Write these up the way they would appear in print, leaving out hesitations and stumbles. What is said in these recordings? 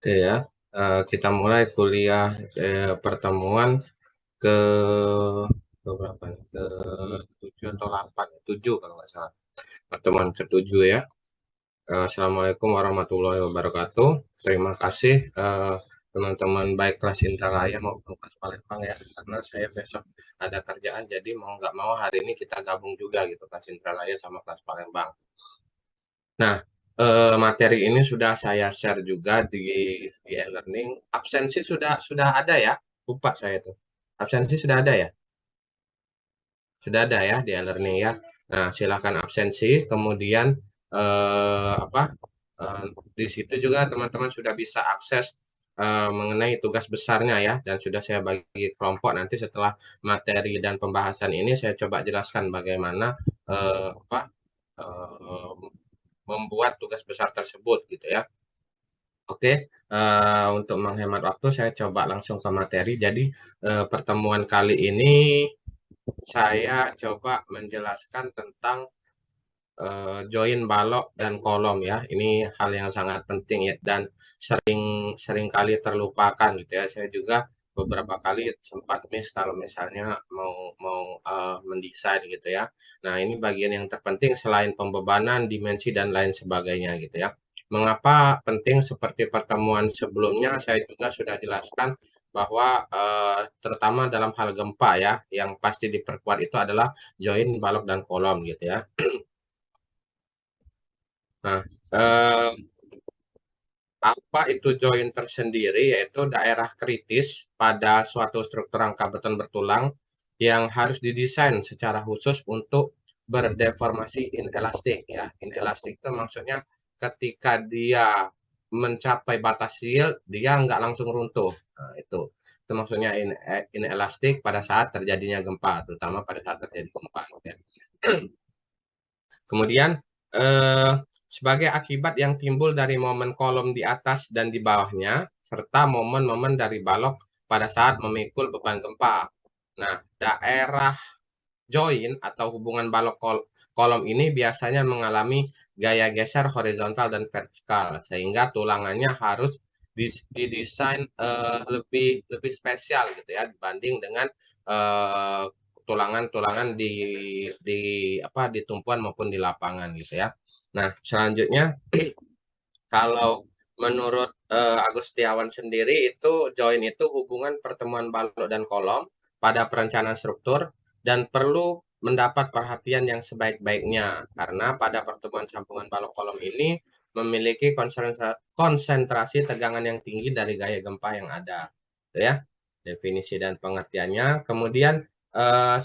Oke ya, kita mulai kuliah, pertemuan ke berapa nih, ke-7 atau 8, 7 kalau nggak salah, pertemuan ke-7 ya. Assalamualaikum warahmatullahi wabarakatuh. Terima kasih, teman-teman baik kelas Indralaya maupun kelas Palembang ya, karena saya besok ada kerjaan, jadi mau nggak mau hari ini kita gabung juga gitu, kelas Indralaya sama kelas Palembang. Nah, materi ini sudah saya share juga di e-learning. Absensi sudah ada ya? Lupa saya tuh. Absensi sudah ada ya? Sudah ada ya di e-learning ya. Nah, silakan absensi. Kemudian apa? eh, di situ juga teman-teman sudah bisa akses mengenai tugas besarnya ya, dan sudah saya bagi kelompok. Nanti setelah materi dan pembahasan ini saya coba jelaskan bagaimana apa? eh, membuat tugas besar tersebut gitu ya. Oke, untuk menghemat waktu saya coba langsung ke materi. Jadi pertemuan kali ini saya coba menjelaskan tentang join balok dan kolom ya. Ini hal yang sangat penting ya, dan sering kali terlupakan gitu ya. Saya juga beberapa kali sempat miss kalau misalnya mau mau mendesain gitu ya. Nah, ini bagian yang terpenting selain pembebanan, dimensi dan lain sebagainya gitu ya. Mengapa penting? Seperti pertemuan sebelumnya saya juga sudah jelaskan bahwa terutama dalam hal gempa ya, yang pasti diperkuat itu adalah join balok dan kolom gitu ya. Nah, eh, apa itu join tersendiri? Yaitu daerah kritis pada suatu struktur rangka beton bertulang yang harus didesain secara khusus untuk berdeformasi inelastik ya. Inelastik itu maksudnya ketika dia mencapai batas yield, dia nggak langsung runtuh. Nah, itu maksudnya inelastik pada saat terjadinya gempa, terutama pada saat terjadi gempa. Gitu ya. Kemudian eh, sebagai akibat yang timbul dari momen kolom di atas dan di bawahnya, serta momen-momen dari balok pada saat memikul beban gempa. Nah, daerah join atau hubungan balok kolom ini biasanya mengalami gaya geser horizontal dan vertikal, sehingga tulangannya harus didesain lebih lebih spesial gitu ya dibanding dengan eh, tulangan-tulangan di apa di tumpuan maupun di lapangan gitu ya. Nah, selanjutnya kalau menurut Agustiawan sendiri itu join itu hubungan pertemuan balok dan kolom pada perencanaan struktur dan perlu mendapat perhatian yang sebaik-baiknya karena pada pertemuan sambungan balok kolom ini memiliki konsentrasi tegangan yang tinggi dari gaya gempa yang ada. Itu ya, definisi dan pengertiannya. Kemudian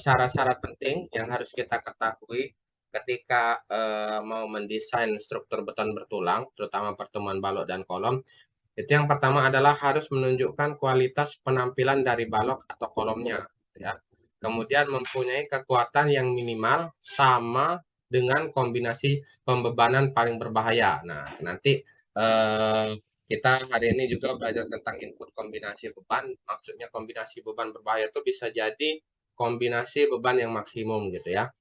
syarat-syarat penting yang harus kita ketahui ketika mau mendesain struktur beton bertulang, terutama pertemuan balok dan kolom, itu yang pertama adalah harus menunjukkan kualitas penampilan dari balok atau kolomnya, ya. Kemudian mempunyai kekuatan yang minimal sama dengan kombinasi pembebanan paling berbahaya. Nah, nanti eh, kita hari ini juga belajar tentang input kombinasi beban. Maksudnya kombinasi beban berbahaya itu bisa jadi kombinasi beban yang maksimum gitu ya.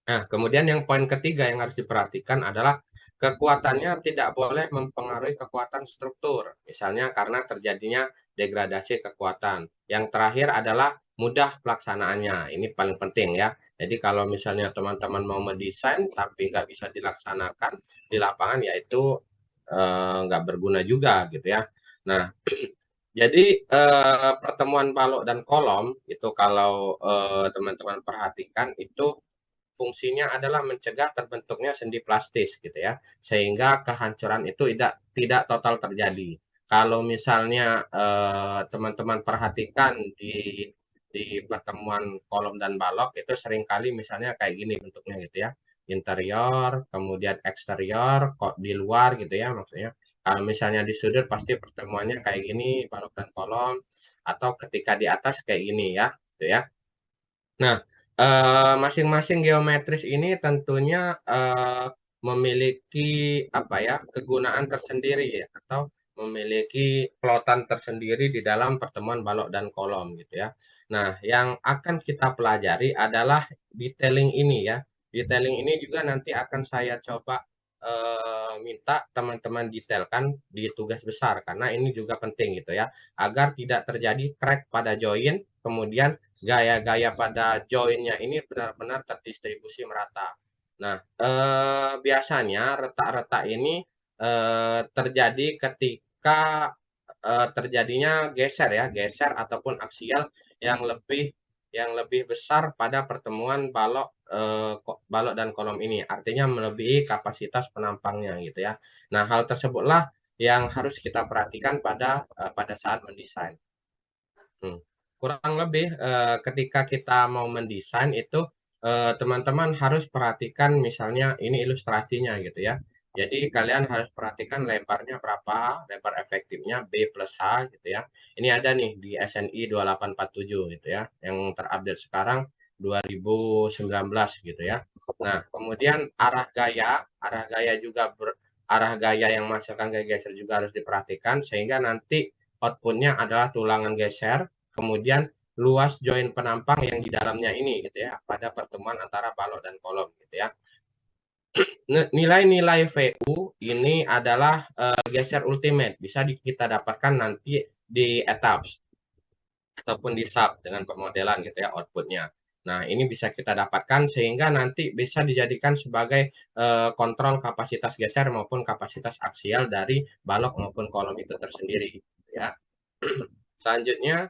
Nah, kemudian yang poin ketiga yang harus diperhatikan adalah kekuatannya tidak boleh mempengaruhi kekuatan struktur, misalnya karena terjadinya degradasi kekuatan. Yang terakhir adalah mudah pelaksanaannya. Ini paling penting ya. Jadi kalau misalnya teman-teman mau mendesain tapi nggak bisa dilaksanakan di lapangan, yaitu nggak berguna juga gitu ya. Nah, jadi pertemuan balok dan kolom itu kalau teman-teman perhatikan itu fungsinya adalah mencegah terbentuknya sendi plastis gitu ya, sehingga kehancuran itu tidak total terjadi. Kalau misalnya teman-teman perhatikan di pertemuan kolom dan balok itu seringkali misalnya kayak gini bentuknya gitu ya, interior, kemudian eksterior, kok di luar gitu ya maksudnya. Kalau misalnya di sudut pasti pertemuannya kayak gini, balok dan kolom, atau ketika di atas kayak gini ya, gitu ya. Nah, masing-masing geometris ini tentunya memiliki apa ya kegunaan tersendiri ya, atau memiliki plotan tersendiri di dalam pertemuan balok dan kolom gitu ya. Nah, yang akan kita pelajari adalah detailing ini ya. Detailing ini juga nanti akan saya coba minta teman-teman detailkan di tugas besar, karena ini juga penting gitu ya, agar tidak terjadi crack pada join, kemudian gaya-gaya pada joinnya ini benar-benar terdistribusi merata. Nah, biasanya retak-retak ini terjadi ketika terjadinya geser ya, geser ataupun aksial yang lebih besar pada pertemuan balok dan kolom ini, artinya melebihi kapasitas penampangnya gitu ya. Nah, hal tersebutlah yang harus kita perhatikan pada saat mendesain. Kurang lebih, ketika kita mau mendesain itu, teman-teman harus perhatikan misalnya ini ilustrasinya gitu ya. Jadi kalian harus perhatikan lebarnya berapa, lebar efektifnya B plus H gitu ya. Ini ada nih di SNI 2847 gitu ya, yang terupdate sekarang 2019 gitu ya. Nah, kemudian arah gaya yang menghasilkan gaya geser juga harus diperhatikan, sehingga nanti outputnya adalah tulangan geser, kemudian luas join penampang yang di dalamnya ini gitu ya, pada pertemuan antara balok dan kolom gitu ya. Nilai-nilai VU ini adalah geser ultimate, bisa kita dapatkan nanti di etaps ataupun di sub dengan pemodelan gitu ya outputnya. Nah, ini bisa kita dapatkan sehingga nanti bisa dijadikan sebagai kontrol kapasitas geser maupun kapasitas aksial dari balok maupun kolom itu tersendiri ya. Selanjutnya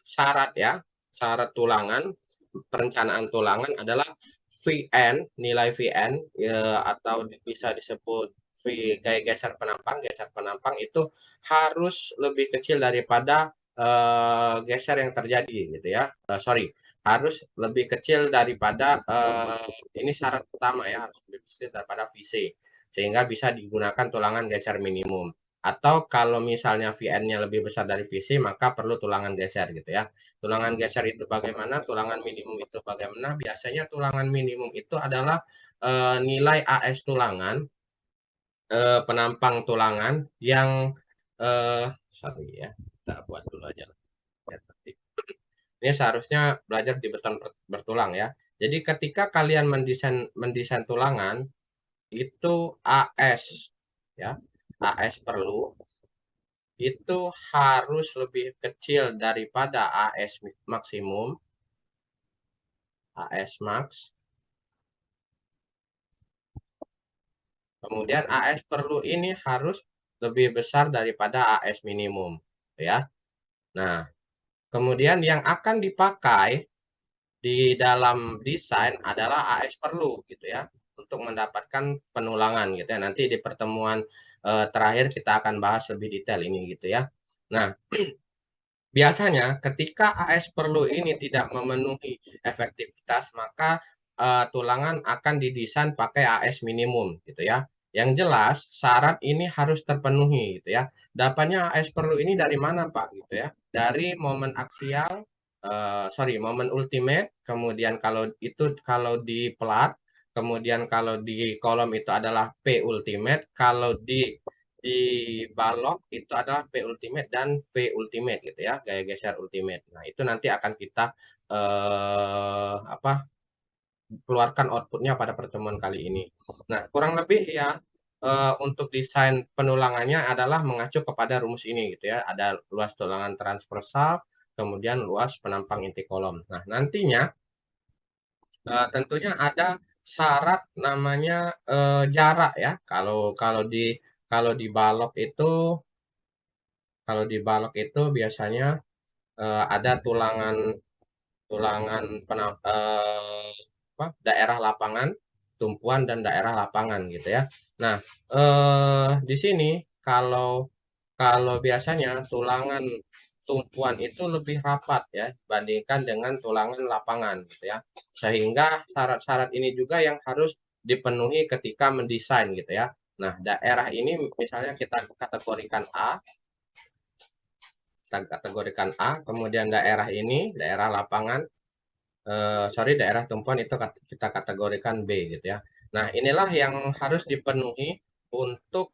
syarat ya, syarat tulangan, perencanaan tulangan adalah Vn, nilai Vn atau bisa disebut V kayak geser penampang itu harus lebih kecil daripada geser yang terjadi gitu ya. Sorry, harus lebih kecil daripada ini syarat utama ya, harus lebih kecil daripada VC sehingga bisa digunakan tulangan geser minimum. Atau kalau misalnya VN-nya lebih besar dari VC, maka perlu tulangan geser gitu ya. Tulangan geser itu bagaimana? Tulangan minimum itu bagaimana? Biasanya tulangan minimum itu adalah nilai AS tulangan, penampang tulangan yang sorry ya, kita buat dulu aja. Ini seharusnya belajar di beton bertulang ya. Jadi ketika kalian mendesain tulangan itu AS ya, AS perlu itu harus lebih kecil daripada AS maksimum, AS max. Kemudian AS perlu ini harus lebih besar daripada AS minimum, ya. Nah, kemudian yang akan dipakai di dalam desain adalah AS perlu gitu ya, untuk mendapatkan penulangan gitu ya. Nanti di pertemuan terakhir kita akan bahas lebih detail ini gitu ya. Nah, biasanya ketika AS perlu ini tidak memenuhi efektivitas, maka tulangan akan didesain pakai AS minimum gitu ya. Yang jelas syarat ini harus terpenuhi gitu ya. Dapatnya AS perlu ini dari mana Pak gitu ya? Dari momen aksial, momen ultimate, kemudian kalau di plat, kemudian kalau di kolom itu adalah P ultimate, kalau di balok itu adalah P ultimate dan V ultimate gitu ya, gaya geser ultimate. Nah, itu nanti akan kita keluarkan outputnya pada pertemuan kali ini. Nah, kurang lebih ya untuk desain penulangannya adalah mengacu kepada rumus ini gitu ya. Ada luas tulangan transversal, kemudian luas penampang inti kolom. Nah, nantinya tentunya ada syarat namanya jarak ya. Kalau di balok itu biasanya ada tulangan tulangan daerah lapangan, tumpuan dan daerah lapangan gitu ya. Nah, di sini kalau kalau biasanya tulangan tumpuan itu lebih rapat ya bandingkan dengan tulangan lapangan gitu ya. Sehingga syarat-syarat ini juga yang harus dipenuhi ketika mendesain gitu ya. Nah, daerah ini misalnya kita kategorikan A, kemudian daerah ini, daerah lapangan, daerah tumpuan itu kita kategorikan B gitu ya. Nah, inilah yang harus dipenuhi untuk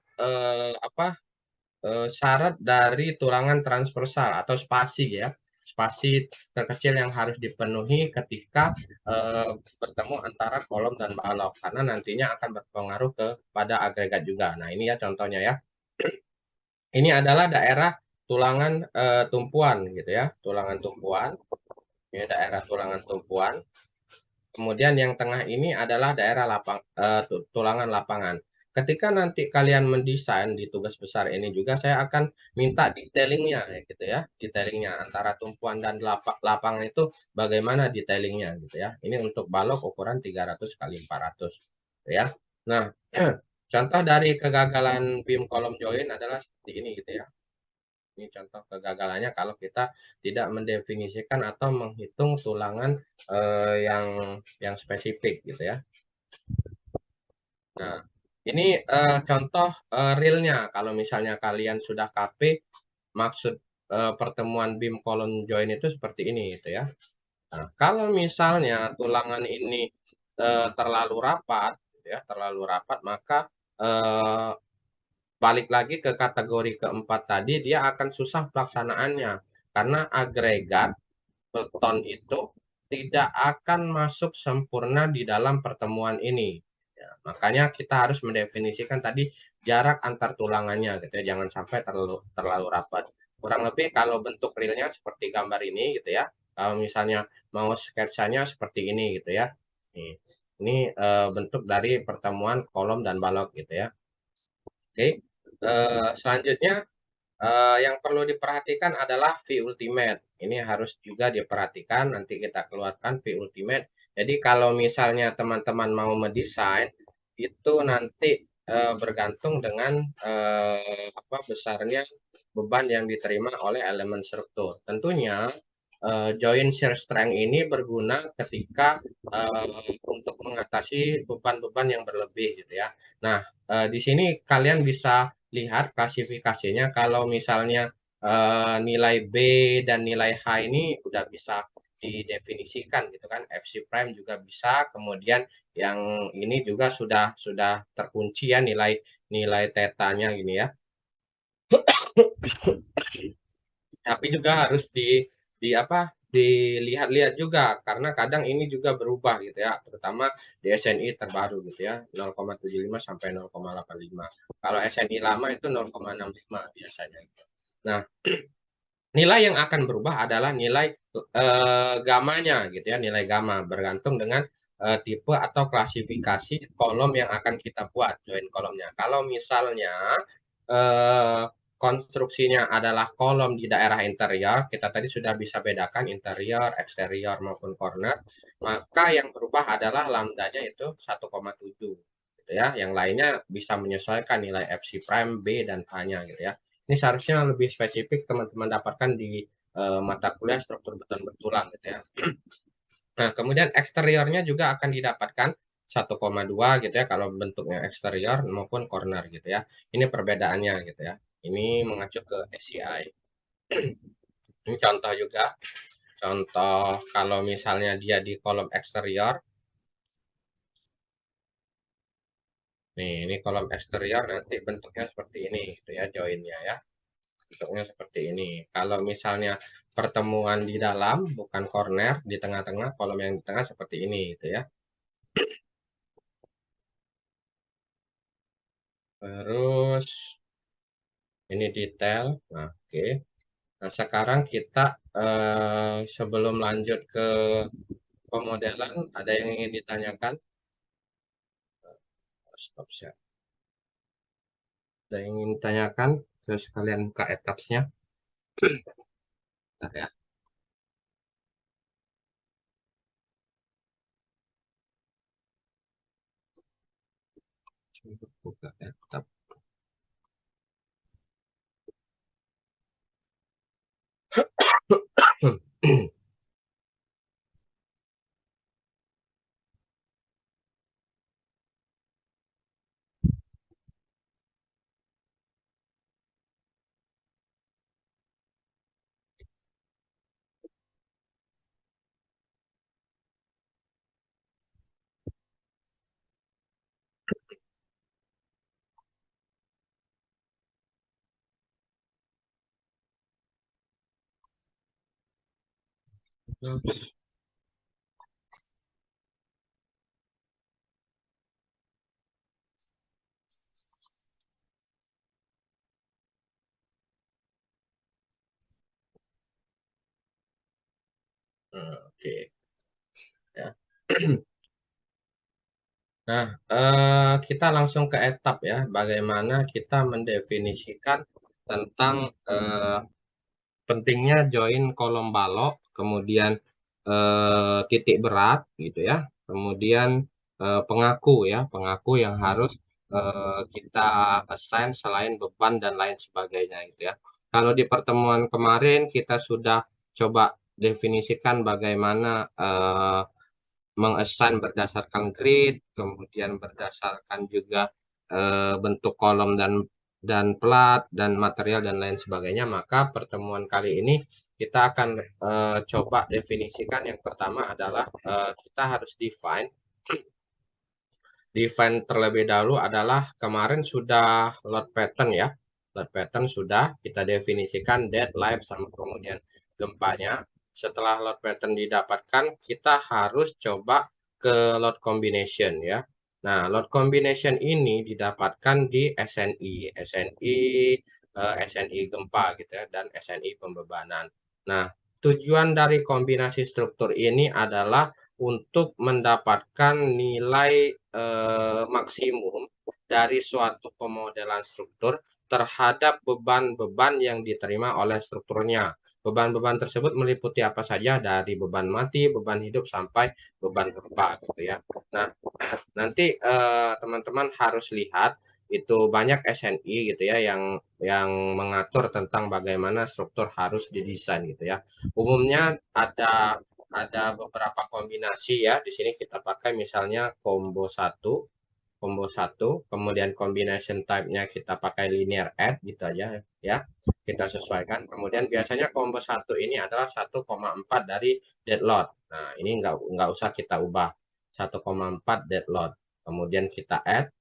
syarat dari tulangan transversal atau spasi ya. spasi terkecil yang harus dipenuhi ketika bertemu antara kolom dan balok, karena nantinya akan berpengaruh kepada agregat juga. Nah, ini ya contohnya ya. Ini adalah daerah tulangan tumpuan gitu ya, tulangan tumpuan. Ini daerah tulangan tumpuan. Kemudian yang tengah ini adalah daerah tulangan lapangan. Ketika nanti kalian mendesain di tugas besar ini juga saya akan minta detailingnya ya gitu ya. Detailingnya antara tumpuan dan lapangan itu bagaimana detailingnya gitu ya. Ini untuk balok ukuran 300 kali 400 gitu ya. Nah, contoh dari kegagalan beam kolom join adalah seperti ini gitu ya. Ini contoh kegagalannya kalau kita tidak mendefinisikan atau menghitung tulangan yang spesifik gitu ya. Nah, ini contoh realnya. Kalau misalnya kalian sudah KP, maksud pertemuan beam kolom join itu seperti ini gitu ya. Nah, kalau misalnya tulangan ini terlalu rapat, gitu ya, terlalu rapat, maka eh, balik lagi ke kategori keempat tadi, dia akan susah pelaksanaannya karena agregat beton itu tidak akan masuk sempurna di dalam pertemuan ini. Ya, makanya kita harus mendefinisikan tadi jarak antar tulangannya, gitu ya, jangan sampai terlalu rapat. Kurang lebih kalau bentuk realnya seperti gambar ini, gitu ya. Kalau misalnya mau sketsanya seperti ini, gitu ya. Ini bentuk dari pertemuan kolom dan balok, gitu ya. Oke, selanjutnya yang perlu diperhatikan adalah V ultimate. Ini harus juga diperhatikan, nanti kita keluarkan V ultimate. Jadi kalau misalnya teman-teman mau mendesain, itu nanti bergantung dengan apa besarnya beban yang diterima oleh elemen struktur. Tentunya joint shear strength ini berguna ketika untuk mengatasi beban-beban yang berlebih gitu ya. Nah, di sini kalian bisa lihat klasifikasinya. Kalau misalnya nilai B dan nilai H ini udah bisa didefinisikan gitu kan. FC prime juga bisa. Kemudian yang ini juga sudah terkunci ya nilai nilai tetanya gini ya. Tapi juga harus di apa dilihat-lihat juga karena kadang ini juga berubah gitu ya, terutama di SNI terbaru gitu ya, 0,75 sampai 0,85. Kalau SNI lama itu 0,65 biasanya gitu. Nah, nilai yang akan berubah adalah nilai gamanya gitu ya, nilai gamma bergantung dengan tipe atau klasifikasi kolom yang akan kita buat, join kolomnya. Kalau misalnya eh, konstruksinya adalah kolom di daerah interior, kita tadi sudah bisa bedakan interior, eksterior maupun corner, maka yang berubah adalah lambdanya itu 1,7 gitu ya. Yang lainnya bisa menyesuaikan nilai FC prime, B dan H-nya gitu ya. Ini seharusnya lebih spesifik teman-teman dapatkan di mata kuliah struktur beton bertulang gitu ya. Nah, kemudian eksteriornya juga akan didapatkan 1,2 gitu ya kalau bentuknya eksterior maupun corner gitu ya. Ini perbedaannya gitu ya. Ini mengacu ke SCI. Ini contoh juga. Contoh kalau misalnya dia di kolom eksterior. Nih, ini kolom eksterior nanti bentuknya seperti ini gitu ya joinnya ya. Bentuknya seperti ini. Kalau misalnya pertemuan di dalam, bukan corner, di tengah-tengah, kolom yang di tengah seperti ini, gitu ya. Terus, ini detail. Nah, oke. Nah, sekarang kita sebelum lanjut ke pemodelan, ada yang ingin ditanyakan? Stop share. Ada yang ingin ditanyakan? Terus kalian buka etapsnya. Bentar ya. Coba buka etap. Oke, ya. Nah, kita langsung ke etap ya, bagaimana kita mendefinisikan tentang pentingnya join kolom balok, kemudian titik berat gitu ya, kemudian pengaku ya, pengaku yang harus kita assign selain beban dan lain sebagainya gitu ya. Kalau di pertemuan kemarin kita sudah coba definisikan bagaimana mengassign berdasarkan grid, kemudian berdasarkan juga bentuk kolom dan plat dan material dan lain sebagainya. Maka pertemuan kali ini kita akan coba definisikan. Yang pertama adalah kita harus define. Define terlebih dahulu adalah kemarin sudah load pattern ya. Load pattern sudah kita definisikan dead, live, sama kemudian gempanya. Setelah load pattern didapatkan, kita harus coba ke load combination ya. Nah, load combination ini didapatkan di SNI, SNI gempa gitu ya, dan SNI pembebanan. Nah, tujuan dari kombinasi struktur ini adalah untuk mendapatkan nilai maksimum dari suatu pemodelan struktur terhadap beban-beban yang diterima oleh strukturnya. Beban-beban tersebut meliputi apa saja dari beban mati, beban hidup sampai beban gempa gitu ya. Nah, nanti teman-teman harus lihat itu banyak SNI gitu ya yang mengatur tentang bagaimana struktur harus didesain gitu ya. Umumnya ada beberapa kombinasi ya. Di sini kita pakai misalnya combo satu, kemudian combination type-nya kita pakai linear add gitu aja ya. Kita sesuaikan. Kemudian biasanya combo satu ini adalah 1,4 dari dead load. Nah, ini nggak usah kita ubah. 1,4 dead load. Kemudian kita add.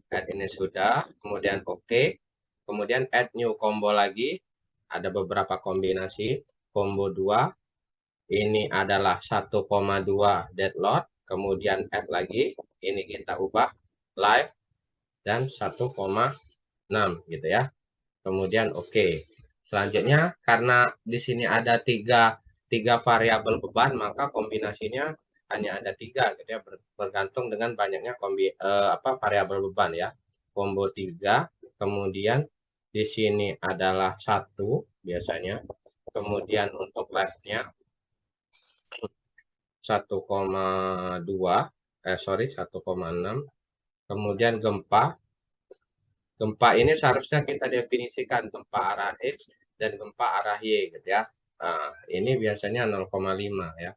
Add ini sudah. Kemudian oke. Kemudian add new combo lagi. Ada beberapa kombinasi. Combo 2 ini adalah 1,2 dead load, kemudian add lagi, ini kita ubah live dan 1,6 gitu ya. Kemudian oke. Selanjutnya karena di sini ada tiga variabel beban, maka kombinasinya hanya ada tiga gitu ya, bergantung dengan banyaknya variabel beban ya. Combo 3, kemudian di sini adalah satu biasanya. Kemudian untuk live-nya 1,2 sorry 1,6. Kemudian gempa. Gempa ini seharusnya kita definisikan gempa arah X dan gempa arah Y gitu ya. Nah, ini biasanya 0,5 ya.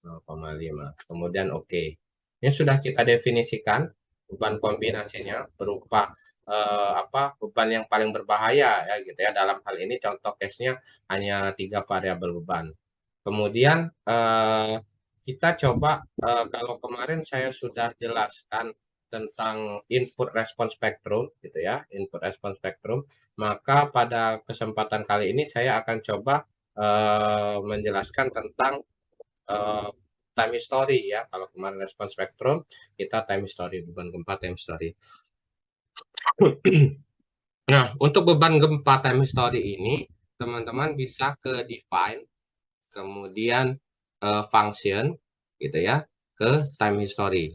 0,5. Kemudian oke. Ini sudah kita definisikan beban kombinasinya berupa beban yang paling berbahaya ya gitu ya. Dalam hal ini contoh case-nya hanya 3 variabel beban. Kemudian kita coba kalau kemarin saya sudah jelaskan tentang input response spectrum gitu ya, input response spectrum, maka pada kesempatan kali ini saya akan coba menjelaskan tentang eh, time history ya. Kalau kemarin response spectrum, kita time history, beban gempa time history. Nah, untuk beban gempa time history ini, teman-teman bisa ke define, kemudian function, gitu ya, ke time history.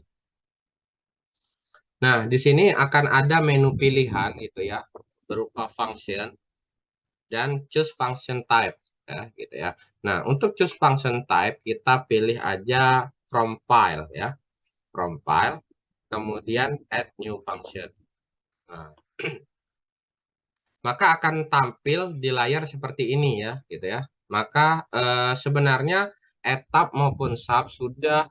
Nah, di sini akan ada menu pilihan, gitu ya, berupa function dan choose function type, ya, gitu ya. Nah, untuk choose function type, kita pilih aja from file, ya, from file, kemudian add new function. Nah, maka akan tampil di layar seperti ini ya, gitu ya. Maka sebenarnya etap maupun sub sudah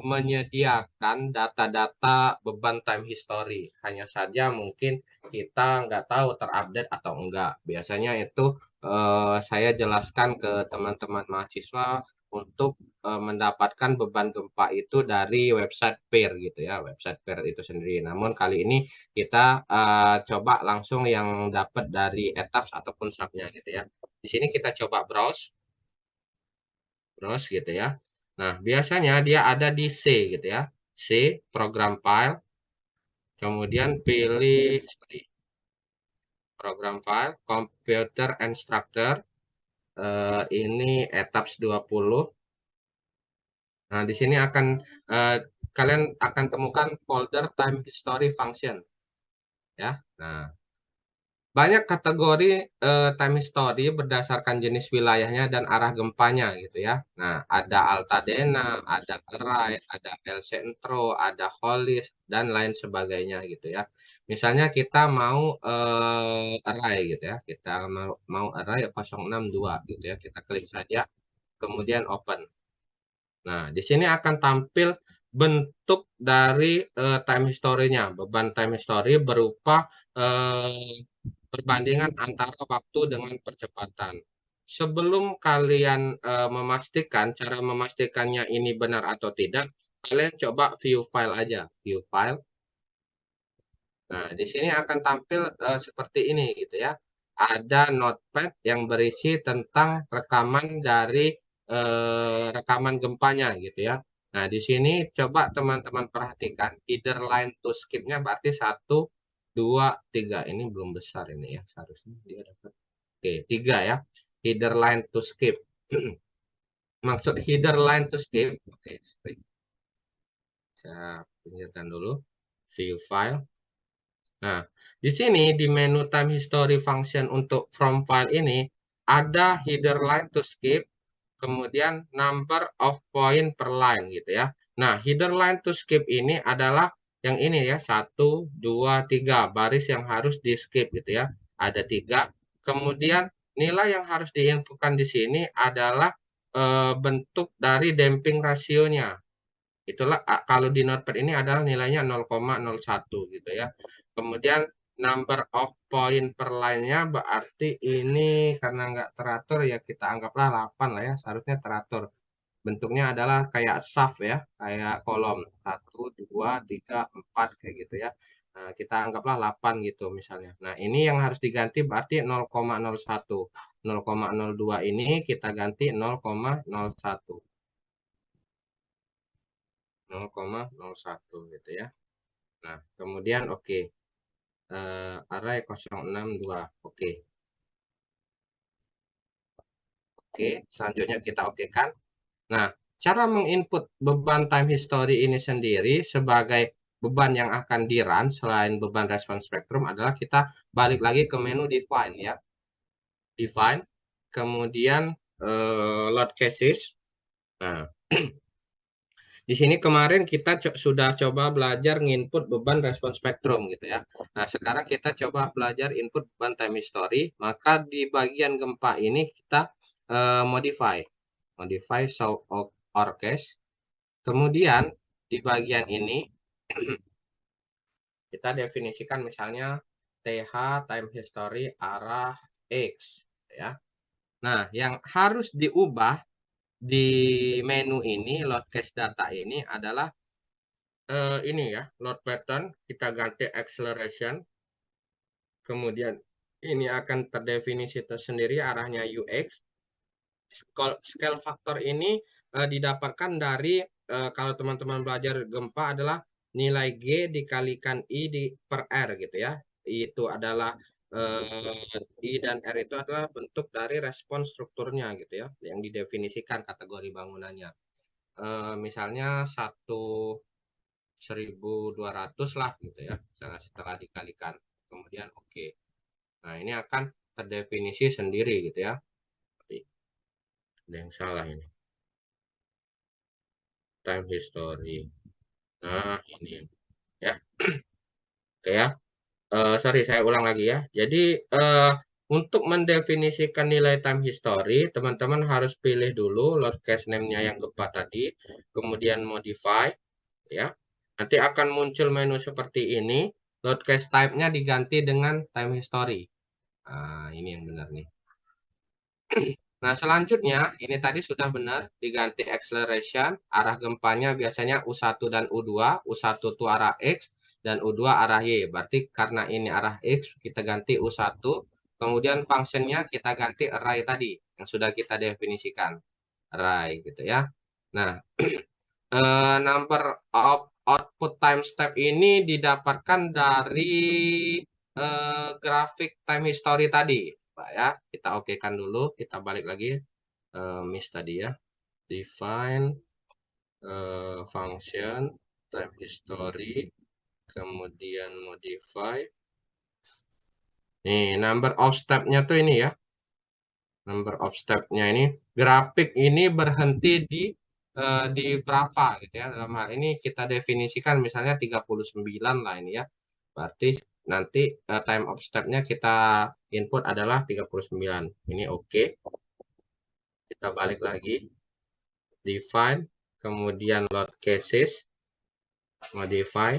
menyediakan data-data beban time history. Hanya saja mungkin kita nggak tahu terupdate atau enggak. Biasanya itu saya jelaskan ke teman-teman mahasiswa untuk mendapatkan beban gempa itu dari website PEER gitu ya, website PEER itu sendiri. Namun kali ini kita coba langsung yang dapat dari etaps ataupun subnya gitu ya. Di sini kita coba browse. terus gitu ya. Nah, biasanya dia ada di C gitu ya. C, program file, kemudian pilih program file, computer instructor, ini etaps 20. Nah, di sini akan kalian akan temukan folder time history function ya. Nah, banyak kategori time history berdasarkan jenis wilayahnya dan arah gempanya gitu ya. Nah, ada Altadena, ada Array, ada El Centro, ada Hollis dan lain sebagainya gitu ya. Misalnya kita mau Array gitu ya. Kita mau Array 062 gitu ya. Kita klik saja kemudian open. Nah, di sini akan tampil bentuk dari time history-nya. Beban time history berupa perbandingan antara waktu dengan percepatan. Sebelum kalian memastikan, cara memastikannya ini benar atau tidak, kalian coba view file aja. View file. Nah, di sini akan tampil seperti ini gitu ya. Ada notepad yang berisi tentang rekaman dari rekaman gempanya gitu ya. Nah, di sini coba teman-teman perhatikan header line to skip-nya berarti 1, 2, 3. Ini belum besar ini ya. Seharusnya dia dapat. Oke, 3 ya. Header line to skip. Maksud header line to skip. Oke, saya pinggirkan dulu. View file. Nah, di sini di menu time history function untuk from file ini ada header line to skip, kemudian number of point per line gitu ya. Nah, header line to skip ini adalah yang ini ya, 1, 2, 3 baris yang harus di skip gitu ya. Ada 3. Kemudian nilai yang harus diinputkan di sini adalah bentuk dari damping rasionya. Itulah kalau di notepad ini adalah nilainya 0,01 gitu ya. Kemudian number of point per line-nya berarti ini karena nggak teratur ya kita anggaplah 8 lah ya. Seharusnya teratur. Bentuknya adalah kayak shaft ya, kayak kolom. 1, 2, 3, 4 kayak gitu ya. Nah, kita anggaplah 8 gitu misalnya. Nah, ini yang harus diganti berarti 0,01. 0,02 ini kita ganti 0,01. 0,01 gitu ya. Nah, kemudian oke. Array 062. Oke. Oke, selanjutnya kita oke kan. Nah, cara menginput beban time history ini sendiri sebagai beban yang akan di-run selain beban response spectrum adalah kita balik lagi ke menu define ya. Define, kemudian load cases. Nah, di sini kemarin kita sudah coba belajar nginput beban respons spektrum gitu ya. Nah, sekarang kita coba belajar input beban time history. Maka di bagian gempa ini kita modify. Modify show or case. Kemudian di bagian ini kita definisikan misalnya TH time history arah X ya. Nah, yang harus diubah di menu ini load cache data ini adalah ini ya, load pattern kita ganti acceleration, kemudian ini akan terdefinisi tersendiri arahnya UX. Scale factor ini didapatkan dari kalau teman-teman belajar gempa adalah nilai G dikalikan I per R gitu ya. Itu adalah I dan R itu adalah bentuk dari respons strukturnya gitu ya, yang didefinisikan kategori bangunannya. Misalnya 1.200 lah gitu ya, setelah dikalikan. Kemudian oke. Nah, ini akan terdefinisi sendiri gitu ya. Ada yang salah ini. Time history. Nah, ini ya. Oke ya. Sorry, saya ulang lagi ya. Jadi, untuk mendefinisikan nilai time history, teman-teman harus pilih dulu load cache name-nya yang gempa tadi, kemudian modify, ya. Nanti akan muncul menu seperti ini. Load cache type-nya diganti dengan time history. Nah, ini yang benar nih. Nah, selanjutnya ini tadi sudah benar diganti acceleration, arah gempanya biasanya U1 dan U2, U1 itu arah X dan U2 arah Y. Berarti karena ini arah X, kita ganti U1, kemudian functionnya kita ganti array tadi yang sudah kita definisikan. array gitu ya. Nah, number of output time step ini didapatkan dari grafik time history tadi, Pak ya. Kita okekan dulu, kita balik lagi miss tadi ya. Define function time history, kemudian modify. Nih, number of step-nya tuh ini ya. Number of step-nya ini, grafik ini berhenti di berapa gitu ya. Dalam hal ini kita definisikan misalnya 39 lah ini ya. Berarti nanti time of step-nya kita input adalah 39. Ini oke. Kita balik lagi. Define, kemudian load cases, modify.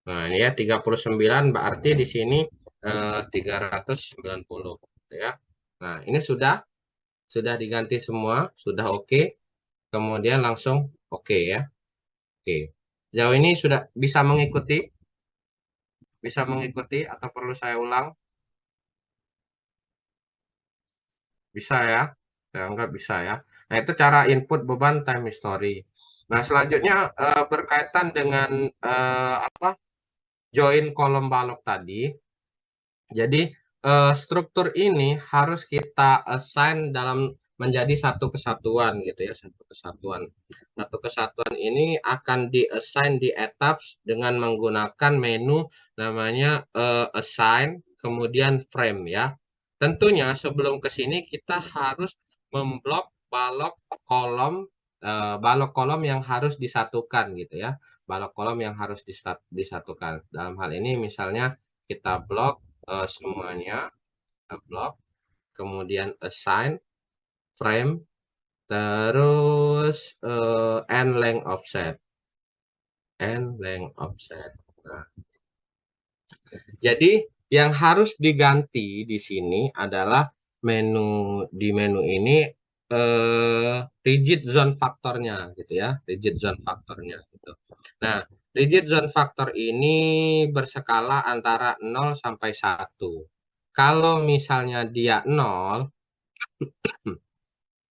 Nah, ini ya 39 berarti di sini 390 gitu ya. Nah, ini sudah diganti semua, sudah oke. Kemudian langsung oke ya. Oke. Sejauh ini sudah bisa mengikuti atau perlu saya ulang? Bisa ya. Saya anggap bisa ya. Nah, itu cara input beban time history. Nah, selanjutnya berkaitan dengan apa? Join kolom balok tadi. Jadi struktur ini harus kita assign dalam menjadi satu kesatuan gitu ya, satu kesatuan. Satu kesatuan ini akan di-assign di etaps dengan menggunakan menu namanya assign, kemudian frame ya. Tentunya sebelum ke sini kita harus memblok balok kolom yang harus disatukan gitu ya. Balok kolom yang harus disatukan. Dalam hal ini misalnya kita blok semuanya, blok, kemudian assign, frame, terus end length offset, Nah, jadi yang harus diganti di sini adalah menu ini rigid zone faktornya gitu ya, rigid zone faktornya gitu. Nah, rigid zone faktor ini berskala antara 0 sampai 1. Kalau misalnya dia 0,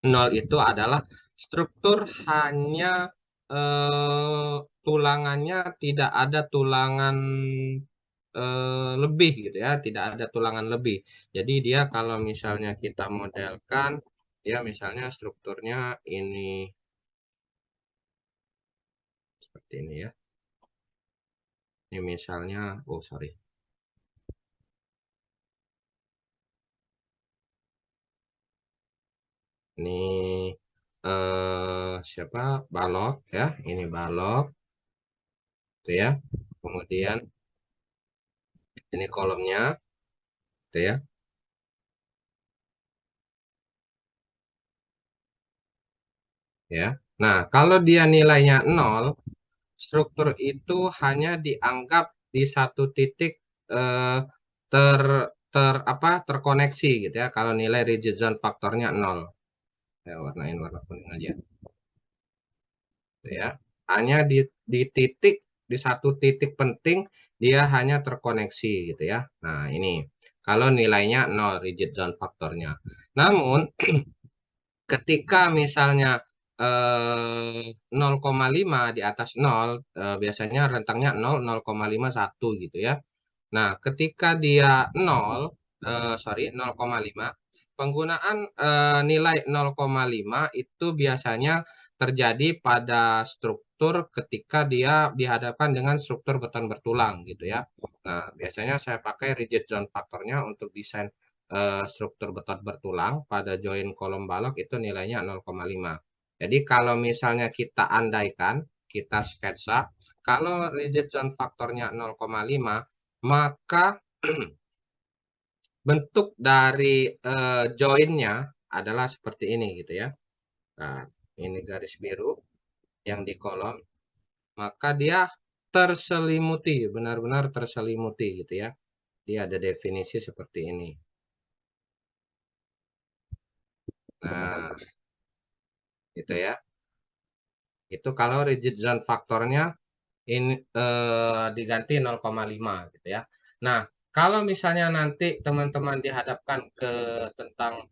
0 itu adalah struktur hanya tulangannya tidak ada tulangan lebih gitu ya, tidak ada tulangan lebih. Jadi dia kalau misalnya kita modelkan, ya misalnya strukturnya ini seperti ini ya. Ini misalnya, oh sorry, ini siapa balok ya, ini balok, gitu ya. Kemudian ini kolomnya, gitu ya. Ya. Nah, kalau dia nilainya 0, struktur itu hanya dianggap di satu titik eh, ter terkoneksi gitu ya. Kalau nilai rigid zone faktornya 0. Saya warnain warna kuning aja. Gitu ya. Hanya di titik di satu titik penting dia hanya terkoneksi gitu ya. Nah, ini kalau nilainya 0 rigid zone faktornya. Namun ketika misalnya 0,5 di atas 0, biasanya rentangnya 0, 0,5, 1 gitu ya. Nah, ketika dia 0, sorry 0,5, penggunaan nilai 0,5 itu biasanya terjadi pada struktur ketika dia dihadapkan dengan struktur beton bertulang gitu ya. Nah, biasanya saya pakai rigid zone faktornya untuk desain struktur beton bertulang pada join kolom balok itu nilainya 0,5. Jadi kalau misalnya kita andaikan, kita sketsa, kalau rigid zone faktornya 0,5, maka bentuk dari joinnya adalah seperti ini gitu ya. Nah, ini garis biru yang di kolom, maka dia terselimuti, benar-benar terselimuti gitu ya. Dia ada definisi seperti ini. Nah, gitu ya. Itu kalau rigid zone faktornya ini diganti 0,5 gitu ya. Nah, kalau misalnya nanti teman-teman dihadapkan ke tentang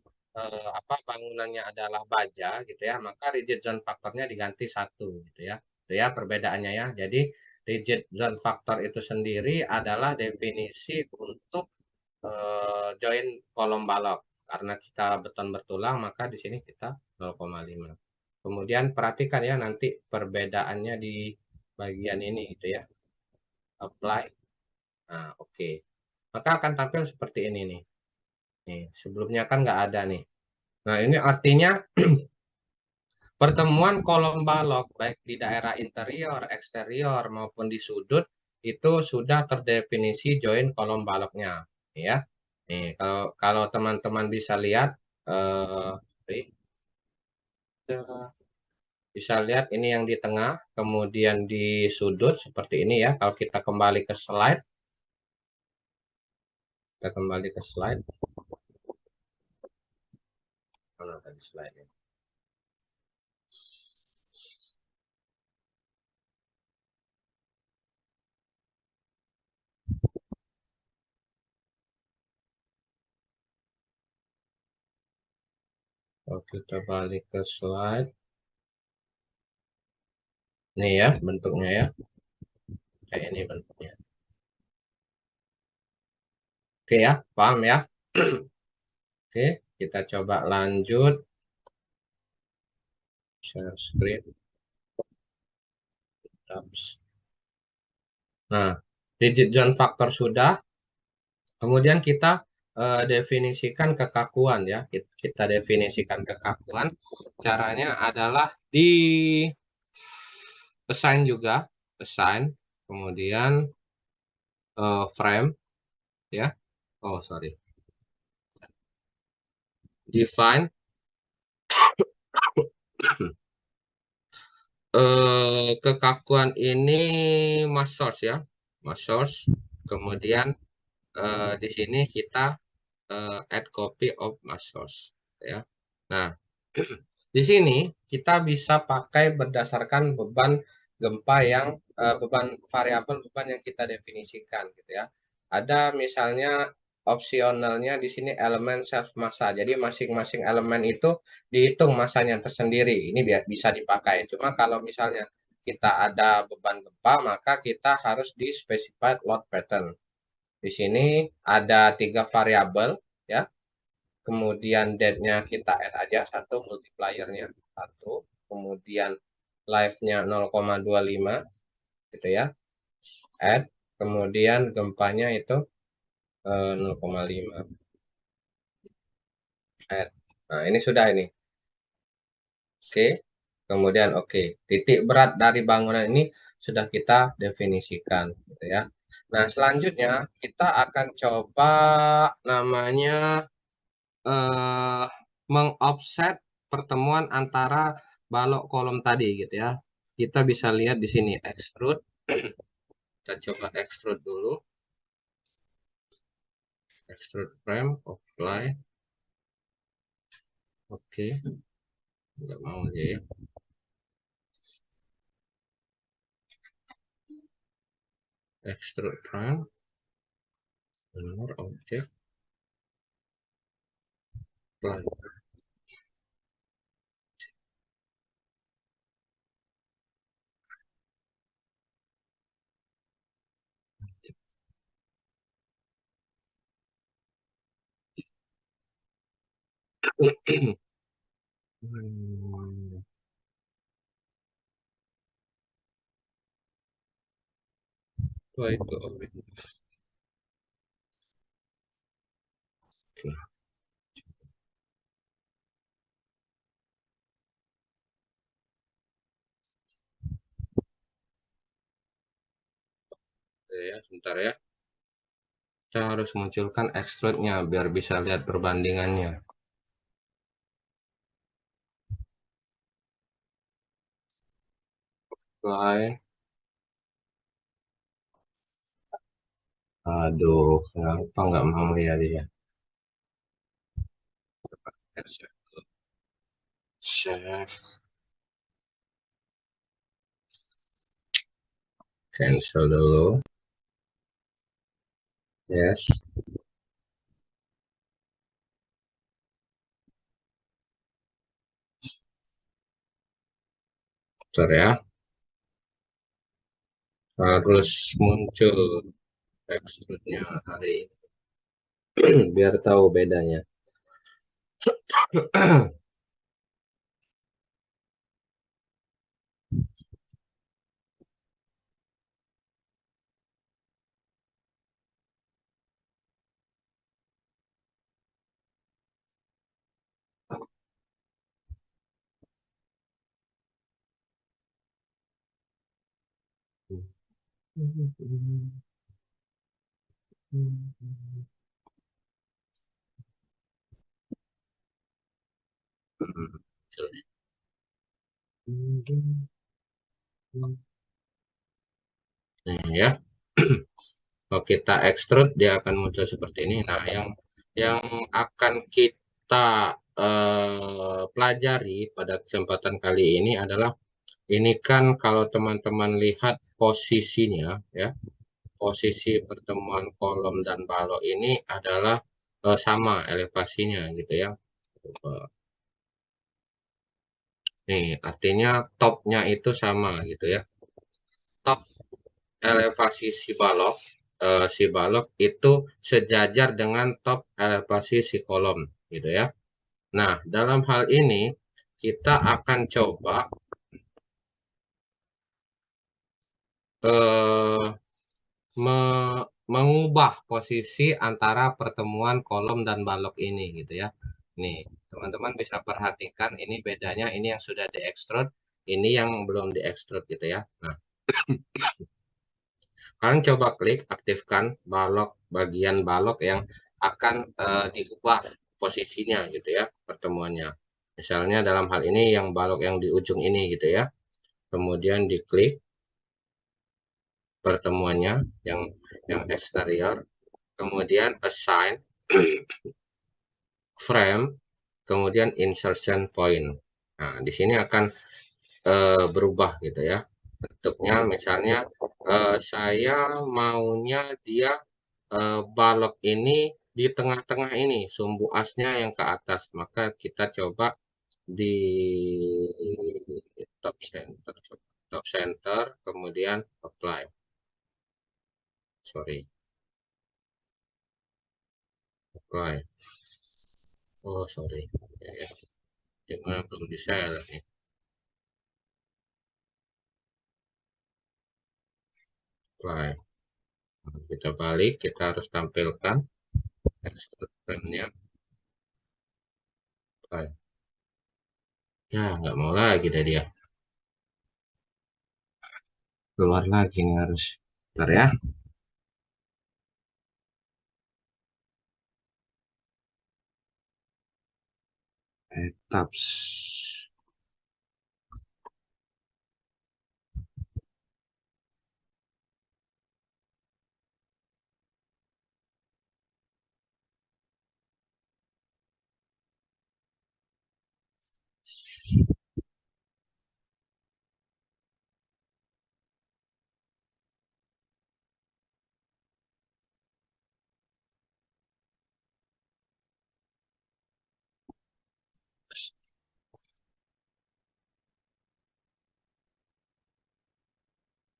apa bangunannya adalah baja gitu ya, maka rigid zone faktornya diganti 1 gitu ya. Itu ya perbedaannya ya. Jadi rigid zone faktor itu sendiri adalah definisi untuk join kolom balok. Karena kita beton bertulang, maka di sini kita 0,5. Kemudian perhatikan ya nanti perbedaannya di bagian ini gitu ya. Apply. Nah, oke. Maka akan tampil seperti ini nih. Nih, sebelumnya kan nggak ada nih. Nah, ini artinya pertemuan kolom balok baik di daerah interior, eksterior maupun di sudut itu sudah terdefinisi join kolom baloknya, ya. Nih, kalau kalau teman-teman bisa lihat bisa lihat ini yang di tengah, kemudian di sudut seperti ini ya. Kalau kita kembali ke slide, mana tadi slide-nya? Kalau kita balik ke slide, nih ya bentuknya ya, kayak ini bentuknya. Oke ya, paham ya? Oke, kita coba lanjut share screen. Tabs. Nah, rigid zone faktor sudah, kemudian kita definisikan kekakuan ya. Kita definisikan kekakuan. Caranya adalah di assign juga, assign, kemudian frame ya. Oh, sorry. Define kekakuan ini mass source ya. Mass source. Kemudian di sini kita add copy of mass source ya. Nah, di sini kita bisa pakai berdasarkan beban gempa yang beban variabel beban yang kita definisikan gitu ya. Ada misalnya opsionalnya di sini elemen self massa. Jadi masing-masing elemen itu dihitung masanya tersendiri. Ini bisa dipakai. Cuma kalau misalnya kita ada beban gempa, maka kita harus di specified load pattern. Di sini ada 3 variabel ya. Kemudian dead-nya kita add aja satu, multiplier-nya satu, kemudian live-nya 0,25 gitu ya, add, kemudian gempanya itu 0,5 add. Nah, ini sudah ini. Oke. Kemudian oke. Titik berat dari bangunan ini sudah kita definisikan gitu ya. Nah, selanjutnya kita akan coba namanya eh, mengoffset pertemuan antara balok kolom tadi gitu ya. Kita bisa lihat di sini extrude. Kita coba extrude dulu. Extrude frame, apply. Oke, nggak mau aja ya. Extrude frame. Benar, oke. Apply. Hmm, itu oke. Oke ya, sebentar ya. Saya harus munculkan extrude-nya biar bisa lihat perbandingannya. Apply. Aduh, kenapa nggak mau ya dia? Save. Cancel dulu. Yes. Bentar ya, harus muncul extrude-nya hari ini biar tahu bedanya. Nih ya, kalau kita extrude dia akan muncul seperti ini. Nah, yang akan kita pelajari pada kesempatan kali ini adalah ini kan kalau teman-teman lihat posisinya ya, posisi pertemuan kolom dan balok ini adalah sama elevasinya gitu ya. Eh, Nih, artinya topnya itu sama gitu ya. Top elevasi si balok itu sejajar dengan top elevasi si kolom gitu ya. Nah, dalam hal ini kita akan coba eh, mengubah posisi antara pertemuan kolom dan balok ini gitu ya. Nih, teman-teman bisa perhatikan ini bedanya, ini yang sudah diekstrud, ini yang belum diekstrud gitu ya. Nah, kalian coba klik aktifkan bagian balok yang akan diubah posisinya gitu ya, pertemuannya. Misalnya dalam hal ini yang balok yang di ujung ini gitu ya. Kemudian diklik pertemuannya yang eksterior, kemudian assign frame, kemudian insertion point. Nah, di sini akan berubah gitu ya. Bentuknya misalnya saya maunya dia balok ini di tengah-tengah ini, sumbu asnya yang ke atas. Maka kita coba di top center, kemudian apply. Sorry, apply. Oh, sorry. Ya, ya. Cuma belum bisa ya nih. Apply. Nah, kita balik, kita harus tampilkan extrude frame-nya. Apply. Ya, nggak mau lagi dari dia. Keluar lagi nih harus. Bentar ya. Tabs.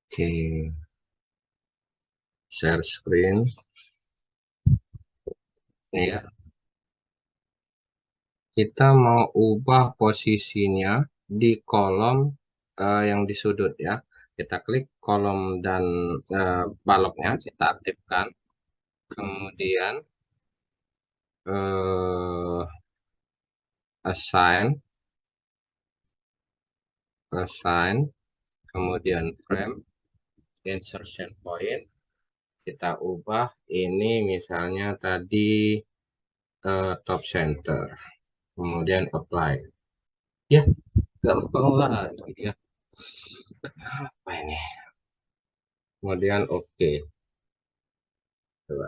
Oke, share screen. Ini ya, kita mau ubah posisinya di kolom yang di sudut ya. Kita klik kolom dan baloknya, kita aktifkan. Kemudian eh, assign, assign, kemudian frame, insertion point. Kita ubah ini misalnya tadi top center. Kemudian apply. Ya, gampang lagi ya. Apa ini? Kemudian oke. Coba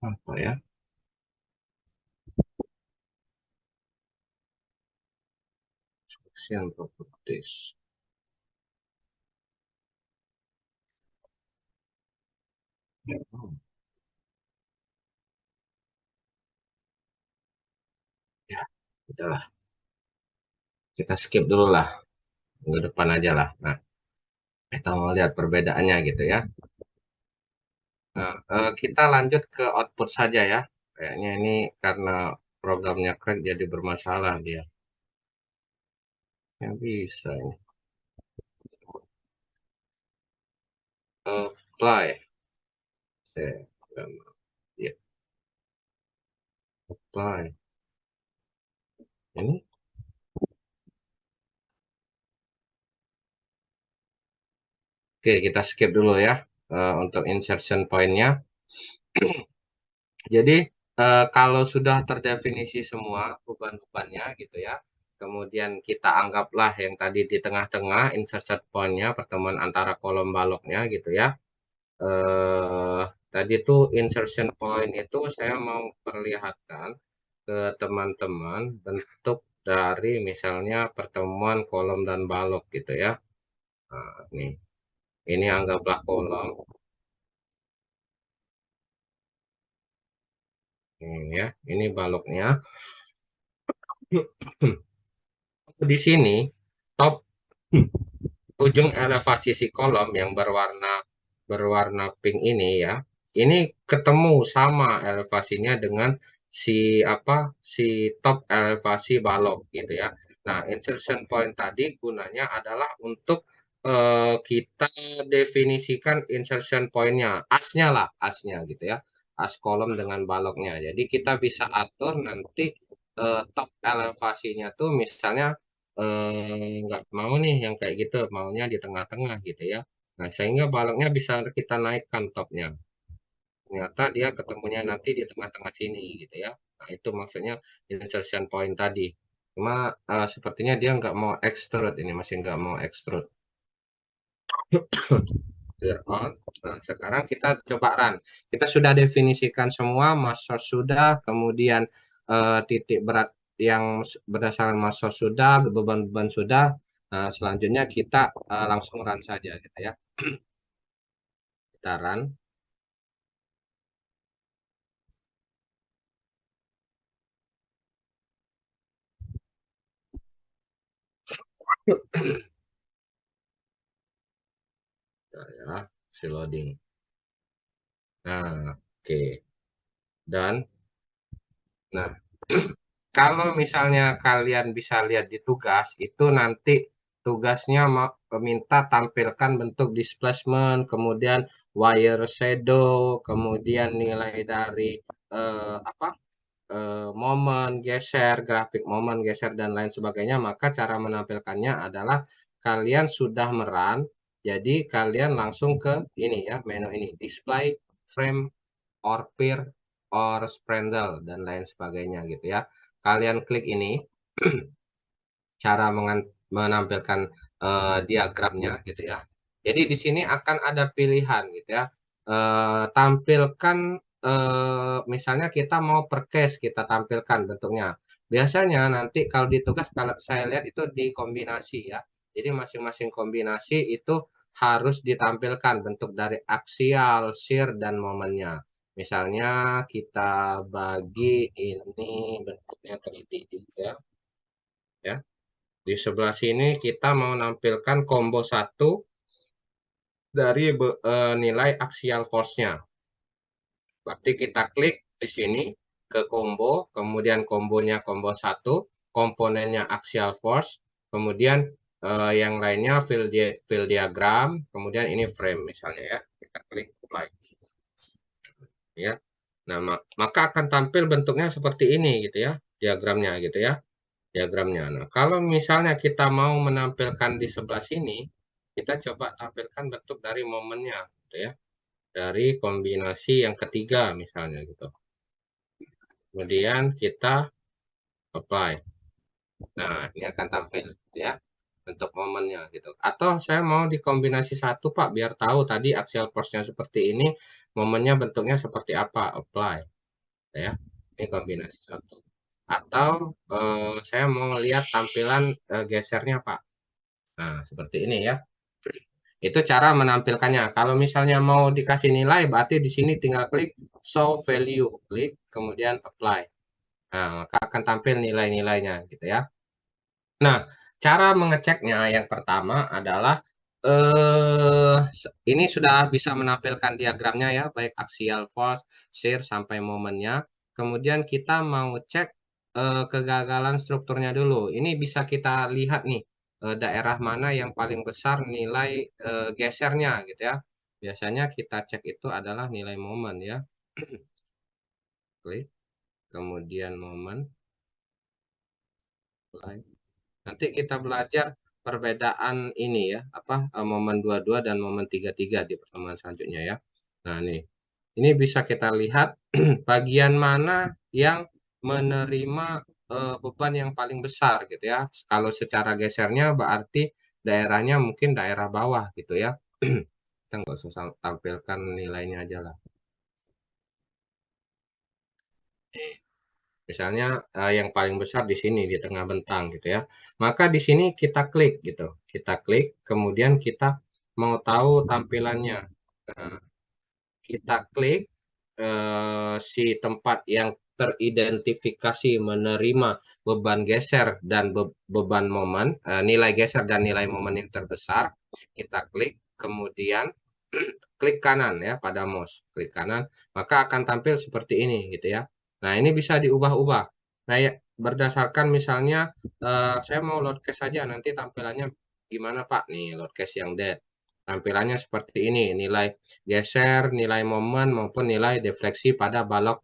apa ya? Action properties. Oh, ya, udahlah. Kita skip dulu lah. minggu depan aja lah. Nah, kita mau lihat perbedaannya gitu ya. Nah, kita lanjut ke output saja ya. Kayaknya ini karena programnya crack jadi bermasalah dia. Yang bisa ini. Apply. Ya, apply. Ini. Oke, kita skip dulu ya untuk insertion point-nya. Jadi kalau sudah terdefinisi semua beban-bebannya gitu ya, kemudian kita anggaplah yang tadi di tengah-tengah insertion point-nya pertemuan antara kolom baloknya gitu ya. Eh, Tadi tuh insertion point itu saya mau perlihatkan ke teman-teman bentuk dari misalnya pertemuan kolom dan balok gitu ya. Nah, ini anggaplah kolom ini ya, ini baloknya. Di sini top ujung elevasi si kolom yang berwarna pink ini ya, ini ketemu sama elevasinya dengan si top elevasi balok gitu ya. Nah, insertion point tadi gunanya adalah untuk kita definisikan insertion point-nya, asnya lah, asnya gitu ya, as kolom dengan baloknya. Jadi kita bisa atur nanti top elevasinya tuh misalnya nggak mau nih yang kayak gitu, maunya di tengah-tengah gitu ya. Nah, sehingga baloknya bisa kita naikkan topnya. Ternyata dia ketemunya nanti di tengah-tengah sini gitu ya. Nah, itu maksudnya insertion point tadi. Cuma sepertinya dia nggak mau extrude ini, masih nggak mau extrude. Clear on. Nah, sekarang kita coba run. Kita sudah definisikan semua, mass source sudah, kemudian titik berat yang berdasarkan mass source sudah, beban-beban sudah. Nah, selanjutnya kita langsung run saja gitu ya. Kita run. Ya, si loading. Nah, oke. Dan, nah, kalau misalnya kalian bisa lihat di tugas, itu nanti tugasnya minta tampilkan bentuk displacement, kemudian wire shadow, kemudian nilai dari apa momen geser, grafik momen geser dan lain sebagainya. Maka cara menampilkannya adalah kalian sudah meran, jadi kalian langsung ke ini ya, menu ini, display frame or peer or spindle dan lain sebagainya gitu ya. Kalian klik ini cara menampilkan diagramnya gitu ya. Jadi di sini akan ada pilihan gitu ya. Tampilkan misalnya kita mau per case kita tampilkan bentuknya. Biasanya nanti kalau di tugas kalau saya lihat itu dikombinasi ya. Jadi masing-masing kombinasi itu harus ditampilkan bentuk dari aksial, shear, dan momennya. Misalnya kita bagi ini bentuknya 3D juga ya. Di sebelah sini kita mau nampilkan combo 1 dari nilai axial force-nya. Berarti kita klik di sini ke combo, kemudian kombonya combo 1, komponennya axial force, kemudian yang lainnya fill diagram, kemudian ini frame misalnya ya. Kita klik apply ya. Nah, maka akan tampil bentuknya seperti ini gitu ya, diagramnya gitu ya. Diagramnya. Nah, kalau misalnya kita mau menampilkan di sebelah sini, kita coba tampilkan bentuk dari momennya, gitu ya, dari kombinasi yang ketiga misalnya gitu. Kemudian kita apply. Nah, ini akan tampil, gitu ya, bentuk momennya gitu. Atau saya mau di kombinasi satu Pak, biar tahu tadi axial force-nya seperti ini, momennya bentuknya seperti apa, apply, gitu ya. Ini kombinasi satu. Atau saya mau lihat tampilan gesernya Pak. Nah, seperti ini ya. Itu cara menampilkannya. Kalau misalnya mau dikasih nilai, berarti di sini tinggal klik show value, klik kemudian apply. Nah, maka akan tampil nilai-nilainya gitu ya. Nah, Cara mengeceknya yang pertama adalah ini sudah bisa menampilkan diagramnya ya, baik axial force, shear sampai momennya. Kemudian kita mau cek kegagalan strukturnya dulu. Ini bisa kita lihat nih daerah mana yang paling besar nilai gesernya gitu ya. Biasanya kita cek itu adalah nilai momen ya. Klik, kemudian momen, play. Nanti kita belajar perbedaan ini ya, apa momen 22 dan momen 33 di pertemuan selanjutnya ya. Nah, nih. Ini bisa kita lihat bagian mana yang menerima beban yang paling besar gitu ya. Kalau secara gesernya berarti daerahnya mungkin daerah bawah gitu ya. Kita nggak usah tampilkan nilainya aja lah. Misalnya yang paling besar di sini di tengah bentang gitu ya. Maka di sini kita klik gitu. Kita klik, kemudian kita mau tahu tampilannya. Nah, kita klik si tempat yang teridentifikasi menerima beban geser dan beban momen, nilai geser dan nilai momen yang terbesar. Kita klik, kemudian klik kanan ya pada mouse, klik kanan, maka akan tampil seperti ini gitu ya. Nah, ini bisa diubah-ubah. Nah, ya, berdasarkan misalnya saya mau load cache saja, nanti tampilannya gimana Pak? Nih, load cache yang dead. Tampilannya seperti ini, nilai geser, nilai momen maupun nilai defleksi pada balok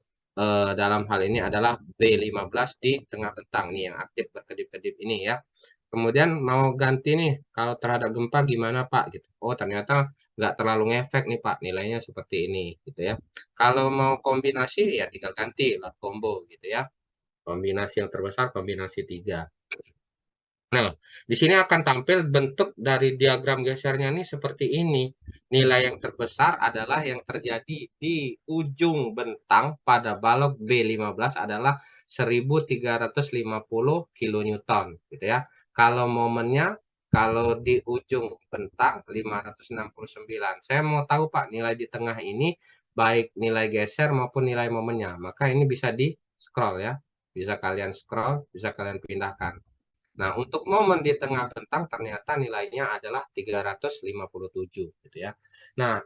dalam hal ini adalah B15 di tengah bentang nih yang aktif berkedip-kedip ini ya. Kemudian mau ganti nih, kalau terhadap gempa gimana Pak? Gitu. Oh ternyata nggak terlalu ngefek nih Pak, nilainya seperti ini gitu ya. Kalau mau kombinasi ya tinggal ganti lot combo gitu ya. Kombinasi yang terbesar kombinasi 3. Nah, di sini akan tampil bentuk dari diagram gesernya nih seperti ini. Nilai yang terbesar adalah yang terjadi di ujung bentang pada balok B15 adalah 1350 kilonewton gitu ya. Kalau momennya kalau di ujung bentang 569. Saya mau tahu Pak nilai di tengah ini baik nilai geser maupun nilai momennya. Maka ini bisa di scroll ya. Bisa kalian scroll, bisa kalian pindahkan. Nah, untuk momen di tengah bentang ternyata nilainya adalah 357 gitu ya. Nah,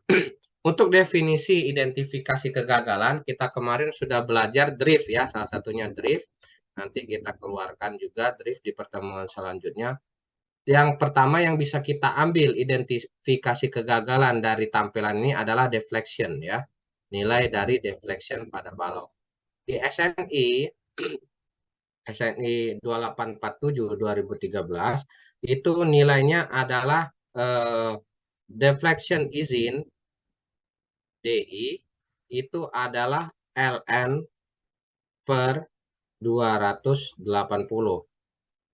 untuk definisi identifikasi kegagalan kita kemarin sudah belajar drift ya, salah satunya drift. Nanti kita keluarkan juga drift di pertemuan selanjutnya. Yang pertama yang bisa kita ambil identifikasi kegagalan dari tampilan ini adalah deflection ya. Nilai dari deflection pada balok. Di SNI SNI 2847 2013 itu nilainya adalah deflection izin DI itu adalah LN per 280.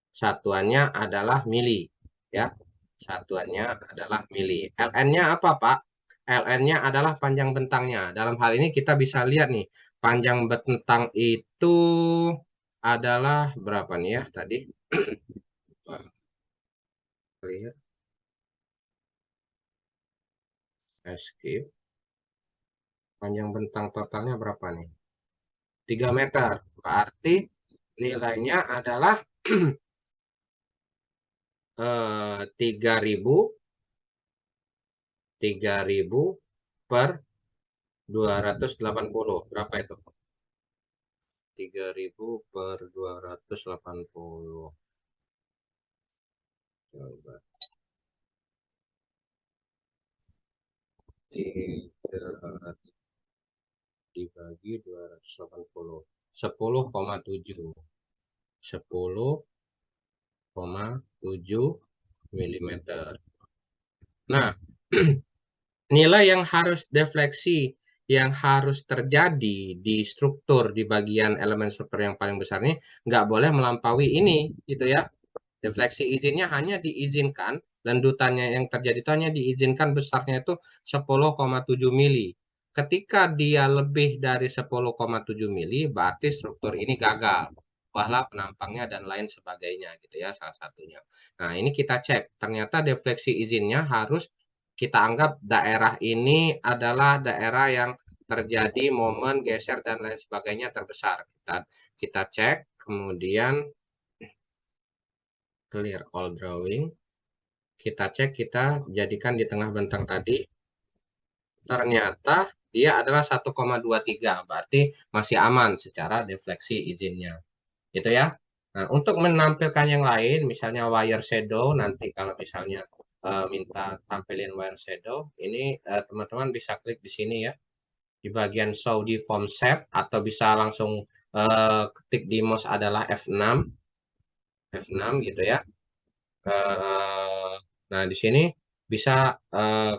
Satuannya adalah mili ya. Satuannya adalah mili. LN-nya apa, Pak? LN-nya adalah panjang bentangnya. Dalam hal ini kita bisa lihat nih, panjang bentang itu adalah berapa nih ya tadi? Clear, escape. Panjang bentang totalnya berapa nih? 3 meter. Berarti nilainya adalah 3.000 per 280. Berapa itu? 3.000 per 280. Coba dibagi 280. 10,7. 10,7 milimeter. Nah, nilai yang harus defleksi yang harus terjadi di struktur di bagian elemen struktur yang paling besar ini nggak boleh melampaui ini gitu ya. Defleksi izinnya hanya diizinkan dan dutannya yang terjadi itu hanya diizinkan besarnya itu 10,7 mili. Ketika dia lebih dari 10,7 mili berarti struktur ini gagal. Bahlah penampangnya dan lain sebagainya gitu ya salah satunya. Nah, ini kita cek. Ternyata defleksi izinnya harus kita anggap daerah ini adalah daerah yang terjadi momen geser dan lain sebagainya terbesar. Kita cek, kemudian clear all drawing. Kita cek, kita jadikan di tengah bentang tadi. Ternyata dia adalah 1,23, berarti masih aman secara defleksi izinnya. Gitu ya. Nah, untuk menampilkan yang lain, misalnya wire shadow, nanti kalau misalnya minta tampilin wire shadow, ini teman-teman bisa klik di sini ya, di bagian show deform shape, atau bisa langsung ketik di mouse adalah F6, F6 gitu ya. Nah, di sini bisa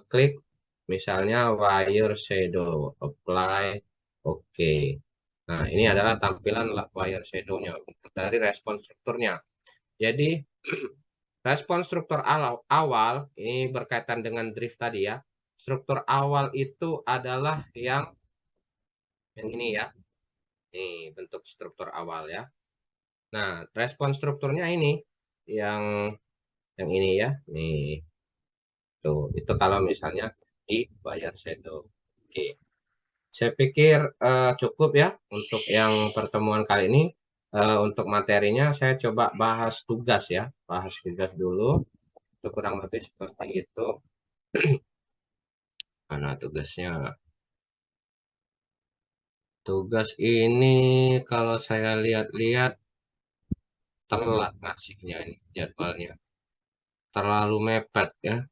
klik misalnya wire shadow, apply, oke. Nah, ini adalah tampilan wire shadow-nya dari respon strukturnya. Jadi, respon struktur awal ini berkaitan dengan drift tadi ya. Struktur awal itu adalah yang ini ya. Ini bentuk struktur awal ya. Nah, respon strukturnya ini yang ini ya. Nih, tuh. Itu kalau misalnya di wire shadow. Oke. Saya pikir cukup ya untuk yang pertemuan kali ini. Untuk materinya saya coba bahas tugas ya. Bahas tugas dulu. Itu kurang lebih seperti itu. Mana tugasnya? Tugas ini kalau saya lihat-lihat telat ngasihnya ini jadwalnya. Terlalu mepet ya.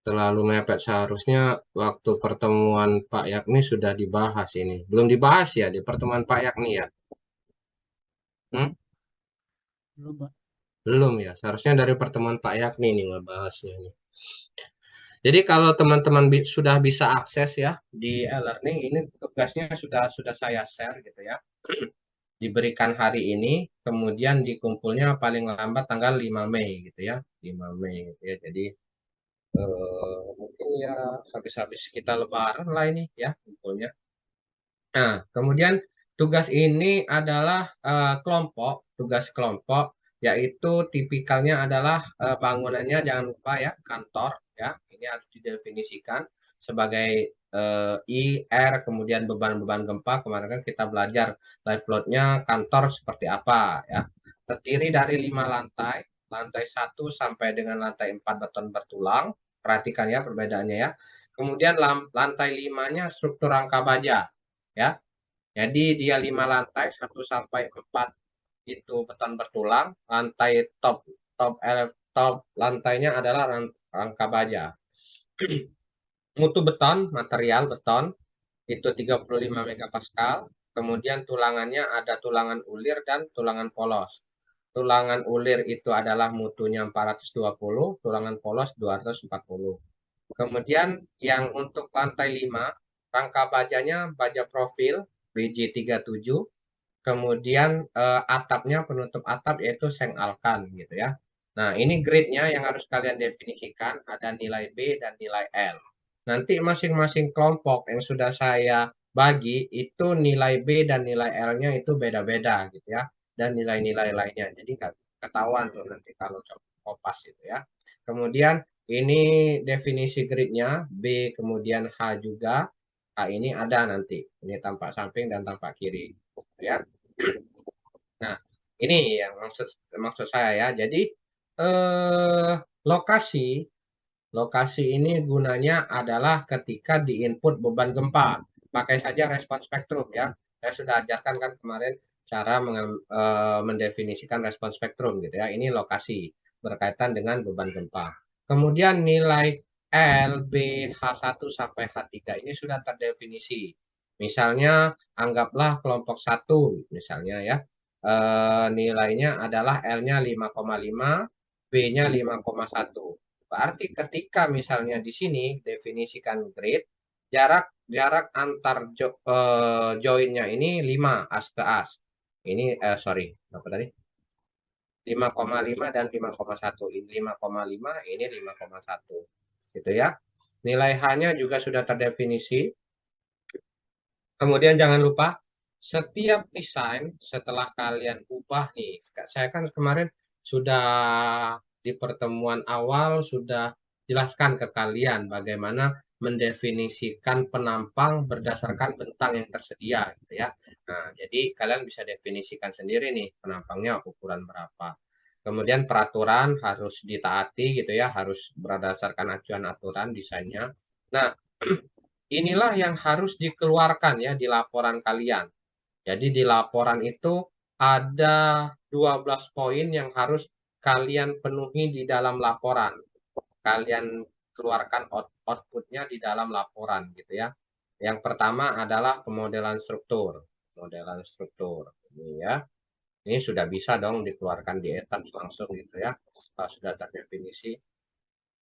Terlalu mepet, seharusnya waktu pertemuan Pak Yakni sudah dibahas ini. Belum dibahas ya di pertemuan Pak Yakni ya? Hmm? Belum, Pak. Belum ya. Seharusnya dari pertemuan Pak Yakni nih ngebahasnya ini. Jadi kalau teman-teman sudah bisa akses ya di e-learning, ini tugasnya sudah saya share gitu ya. Diberikan hari ini, kemudian dikumpulnya paling lambat tanggal 5 Mei gitu ya. 5 Mei gitu ya. Jadi mungkin ya habis-habis kita lebaran lah ini ya kumpulnya. Nah, kemudian tugas ini adalah kelompok, tugas kelompok, yaitu tipikalnya adalah bangunannya jangan lupa ya, kantor ya, ini harus didefinisikan sebagai I, R, kemudian beban-beban gempa. Kemarin kan kita belajar live load-nya kantor seperti apa ya. Terdiri dari 5 lantai, lantai 1 sampai dengan lantai 4 beton bertulang. Perhatikan ya perbedaannya ya. Kemudian lantai 5-nya struktur rangka baja ya. Jadi dia 5 lantai, 1 sampai 4 itu beton bertulang, lantai top lantainya adalah rangka baja. Mutu beton, material beton itu 35 megapascal. Kemudian tulangannya ada tulangan ulir dan tulangan polos. Tulangan ulir itu adalah mutunya 420, tulangan polos 240. Kemudian yang untuk lantai 5, rangka bajanya baja profil BJ37. Kemudian atapnya penutup atap yaitu seng alkan gitu ya. Nah, ini grade-nya yang harus kalian definisikan, ada nilai B dan nilai L. Nanti masing-masing kelompok yang sudah saya bagi itu nilai B dan nilai L-nya itu beda-beda gitu ya. Dan nilai-nilai lainnya. Jadi nggak ketahuan tuh nanti kalau kopas gitu ya. Kemudian ini definisi grid-nya B kemudian H juga. H ini ada nanti. Ini tampak samping dan tampak kiri. Ya. Nah, ini yang maksud saya ya. Jadi eh, lokasi lokasi ini gunanya adalah ketika diinput beban gempa. Pakai saja respon spektrum ya. Saya sudah ajarkan kan kemarin cara mendefinisikan respon spektrum gitu ya. Ini lokasi berkaitan dengan beban gempa. Kemudian nilai L, B, H1 sampai H3 ini sudah terdefinisi. Misalnya anggaplah kelompok 1 misalnya ya. Nilainya adalah L-nya 5,5, B-nya 5,1. Berarti ketika misalnya di sini definisikan grid, jarak antar joinnya ini 5 as ke as. Ini sorry, apa tadi? 5,5 dan 5,1. Ini 5,5, ini 5,1. Gitu ya. Nilai H-nya juga sudah terdefinisi. Kemudian jangan lupa setiap desain setelah kalian ubah nih. Saya kan kemarin sudah di pertemuan awal sudah jelaskan ke kalian bagaimana mendefinisikan penampang berdasarkan bentang yang tersedia gitu ya. Nah, jadi kalian bisa definisikan sendiri nih penampangnya ukuran berapa. Kemudian peraturan harus ditaati gitu ya, harus berdasarkan acuan aturan desainnya. Nah, inilah yang harus dikeluarkan ya di laporan kalian. Jadi di laporan itu ada 12 poin yang harus kalian penuhi di dalam laporan. Kalian keluarkan outputnya di dalam laporan gitu ya. Yang pertama adalah pemodelan struktur. Pemodelan struktur. Ini ya. Ini sudah bisa dong dikeluarkan di etap langsung gitu ya. Sudah terdefinisi.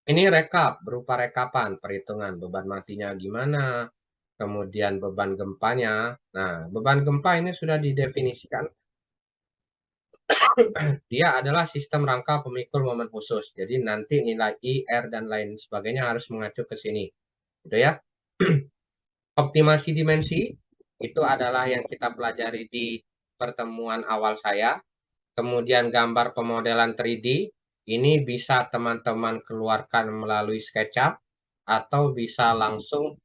Ini rekap, berupa rekapan, perhitungan beban matinya gimana, kemudian beban gempanya. Nah, beban gempa ini sudah didefinisikan. Dia adalah sistem rangka pemikul momen khusus. Jadi nanti nilai I, R, dan lain sebagainya harus mengacu ke sini. Gitu ya. Optimasi dimensi, itu adalah yang kita pelajari di pertemuan awal saya. Kemudian gambar pemodelan 3D, ini bisa teman-teman keluarkan melalui SketchUp atau bisa langsung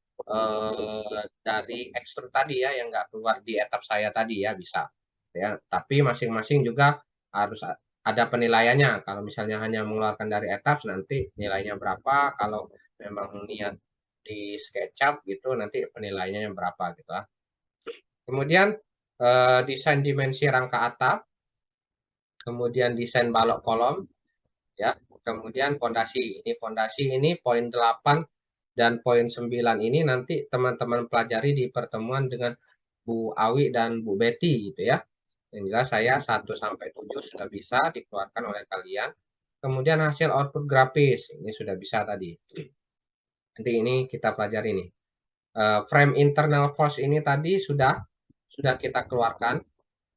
dari ekstrut tadi ya yang nggak keluar di etap saya tadi ya bisa ya. Tapi masing-masing juga harus ada penilaiannya. Kalau misalnya hanya mengeluarkan dari etap nanti nilainya berapa. Kalau memang niat di SketchUp gitu nanti penilaiannya berapa gitu lah. Kemudian desain dimensi rangka atap, kemudian desain balok kolom, ya. Kemudian fondasi. Ini poin 8 dan poin 9 ini nanti teman-teman pelajari di pertemuan dengan Bu Awi dan Bu Betty gitu ya. Yang jelas saya 1 sampai 7 sudah bisa dikeluarkan oleh kalian. Kemudian hasil output grafis ini sudah bisa tadi. Nanti ini kita pelajari nih. Frame internal force ini tadi sudah kita keluarkan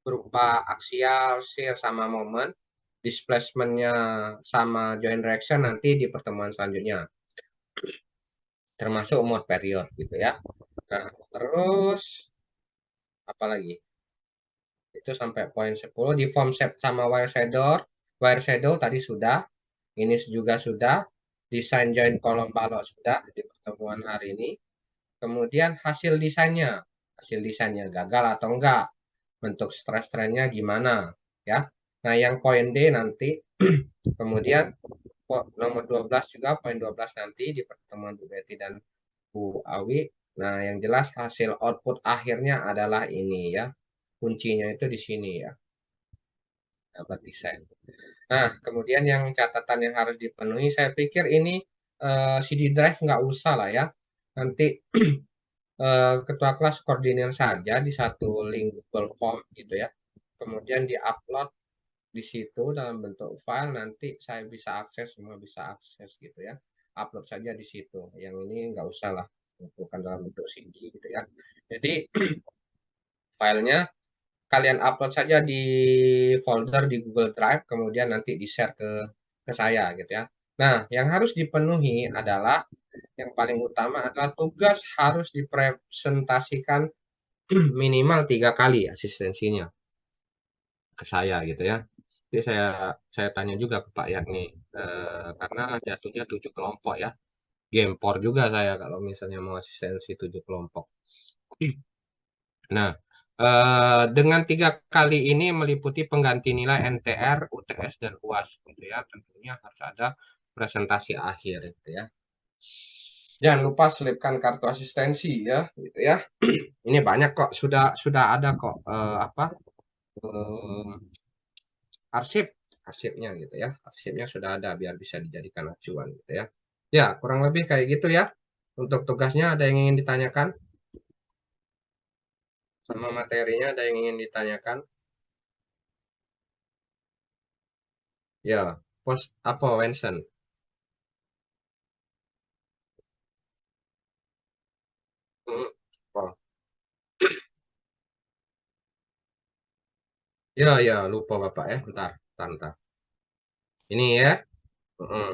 berupa aksial, shear, sama moment. Displacementnya sama joint reaction nanti di pertemuan selanjutnya. Termasuk mode period gitu ya. Nah, terus apa lagi? Itu sampai poin 10 di form shape sama wire shadow. Wire shadow tadi sudah. Ini juga sudah. Desain joint kolom balok sudah di pertemuan hari ini. Kemudian hasil desainnya. Hasil desainnya gagal atau enggak. Bentuk stress strainnya gimana ya. Nah, yang poin D nanti kemudian nomor 12 juga poin 12 nanti di pertemuan Bu Betty dan Bu Awi. Nah, yang jelas hasil output akhirnya adalah ini ya. Kuncinya itu di sini ya, dapat desain. Nah, kemudian yang catatan yang harus dipenuhi, saya pikir ini CD drive nggak usah lah ya. Nanti ketua kelas koordinir saja di satu link Google Form gitu ya. Kemudian diupload di situ dalam bentuk file, nanti saya bisa akses, semua bisa akses gitu ya. Upload saja di situ. Yang ini nggak usah lah, bukan dalam bentuk CD gitu ya. Jadi filenya kalian upload saja di folder di Google Drive, kemudian nanti di-share ke saya gitu ya. Nah, yang harus dipenuhi adalah yang paling utama adalah tugas harus dipresentasikan minimal 3 kali asistensinya ke saya gitu ya. Jadi saya tanya juga ke Pak Yakni karena jatuhnya 7 kelompok ya. Gempor juga saya kalau misalnya mau asistensi 7 kelompok. Nah, dengan 3 kali ini meliputi pengganti nilai NTR, UTS, dan UAS gitu ya. Tentunya harus ada presentasi akhir gitu ya. Jangan lupa selipkan kartu asistensi ya, gitu ya. Ini banyak kok, sudah ada kok apa arsip arsipnya gitu ya. Arsipnya sudah ada biar bisa dijadikan acuan gitu ya. Ya, kurang lebih kayak gitu ya. Untuk tugasnya ada yang ingin ditanyakan? Sama materinya ada yang ingin ditanyakan? Ya, pos apa Wensen? Hmm, oh. Ya, ya, lupa Bapak ya. Bentar, bentar, bentar. Ini ya. Heeh.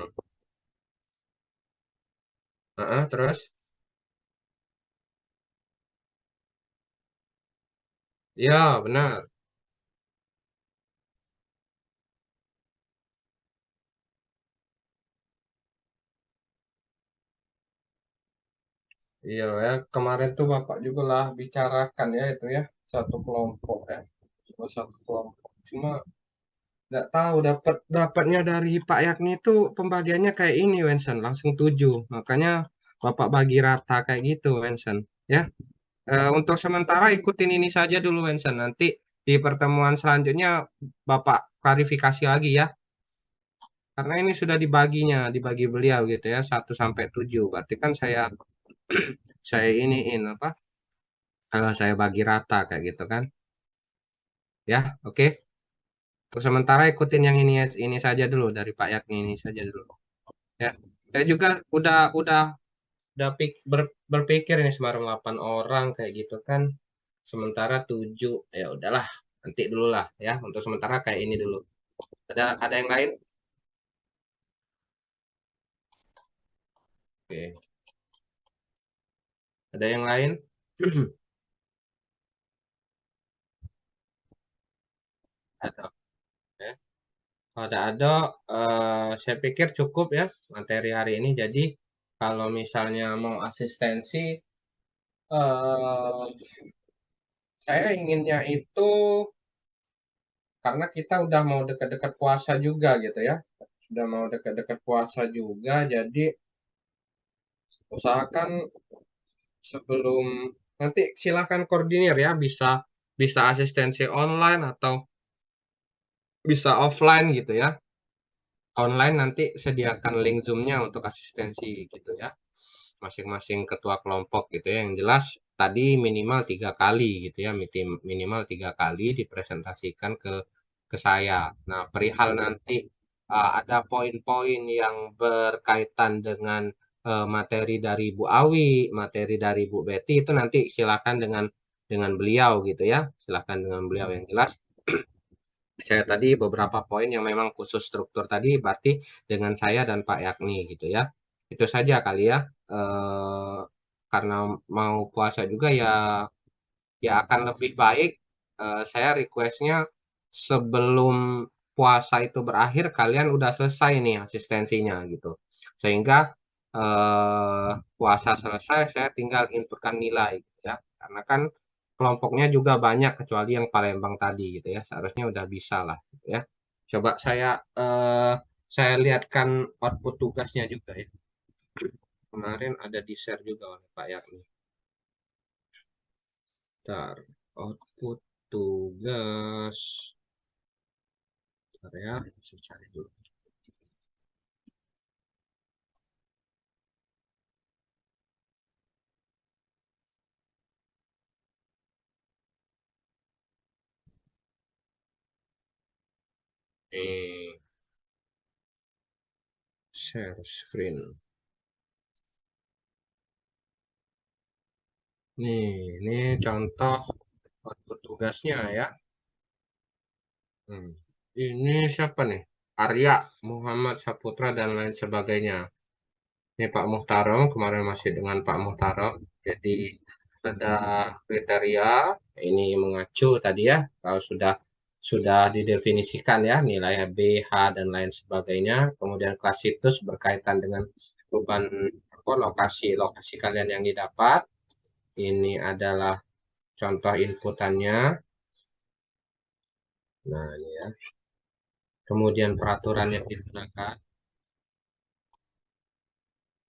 Heeh, terus? Ya, benar. Iya ya, kemarin tuh Bapak juga lah bicarakan ya itu ya. Satu kelompok ya. Cuma satu kelompok. Cuma Nggak tahu dapatnya dari Pak Yakni itu pembagiannya kayak ini, Wensen, langsung 7. Makanya Bapak bagi rata kayak gitu, Wensen. Ya, untuk sementara ikutin ini saja dulu, Wensen. Nanti di pertemuan selanjutnya Bapak klarifikasi lagi ya. Karena ini sudah dibagi beliau gitu ya, 1 sampai 7. Berarti kan saya iniin apa? Kalau saya bagi rata kayak gitu kan. Ya, oke. Untuk sementara ikutin yang ini saja dulu dari Pak Yakni ini saja dulu. Ya. Saya juga udah berpikir ini semalam 8 orang kayak gitu kan. Sementara 7 ya udahlah, nanti dulu lah ya. Untuk sementara kayak ini dulu. Ada yang lain? Oke. Ada yang lain? Ada. Ya. Kalau ada, saya pikir cukup ya materi hari ini. Jadi kalau misalnya mau asistensi, eh, saya inginnya itu karena kita udah mau dekat-dekat puasa juga gitu ya. Sudah mau dekat-dekat puasa juga, jadi usahakan sebelum nanti silahkan koordinir ya, bisa bisa asistensi online atau bisa offline gitu ya. Online nanti sediakan link Zoom-nya untuk asistensi gitu ya. Masing-masing ketua kelompok gitu ya. Yang jelas tadi minimal 3 kali gitu ya, minimal 3 kali dipresentasikan ke saya. Nah, perihal nanti ada poin-poin yang berkaitan dengan materi dari Bu Awi, materi dari Bu Betty itu nanti silakan dengan beliau gitu ya. Silakan dengan beliau yang jelas. Saya tadi beberapa poin yang memang khusus struktur tadi berarti dengan saya dan Pak Yakni gitu ya. Itu saja kali ya. Eh, karena mau puasa juga ya, ya akan lebih baik, saya requestnya sebelum puasa itu berakhir kalian udah selesai nih asistensinya gitu. Sehingga puasa selesai saya tinggal inputkan nilai gitu ya. Karena kan kelompoknya juga banyak kecuali yang Palembang tadi gitu ya. Seharusnya udah bisa lah gitu ya. Coba saya lihatkan output tugasnya juga ya. Kemarin ada di share juga oleh Pak Yakni. Ntar, output tugas. Ntar ya, saya cari dulu. Nih, share screen. Ini contoh output tugasnya ya. Hmm. Ini siapa nih? Arya, Muhammad Saputra, dan lain sebagainya. Ini Pak Muhtarom, kemarin masih dengan Pak Muhtarom. Jadi ada kriteria, ini mengacu tadi ya, kalau sudah didefinisikan ya, nilai B, H, dan lain sebagainya. Kemudian kelas situs berkaitan dengan beban apa, lokasi kalian yang didapat. Ini adalah contoh inputannya. Nah, ini ya. Kemudian peraturan yang digunakan,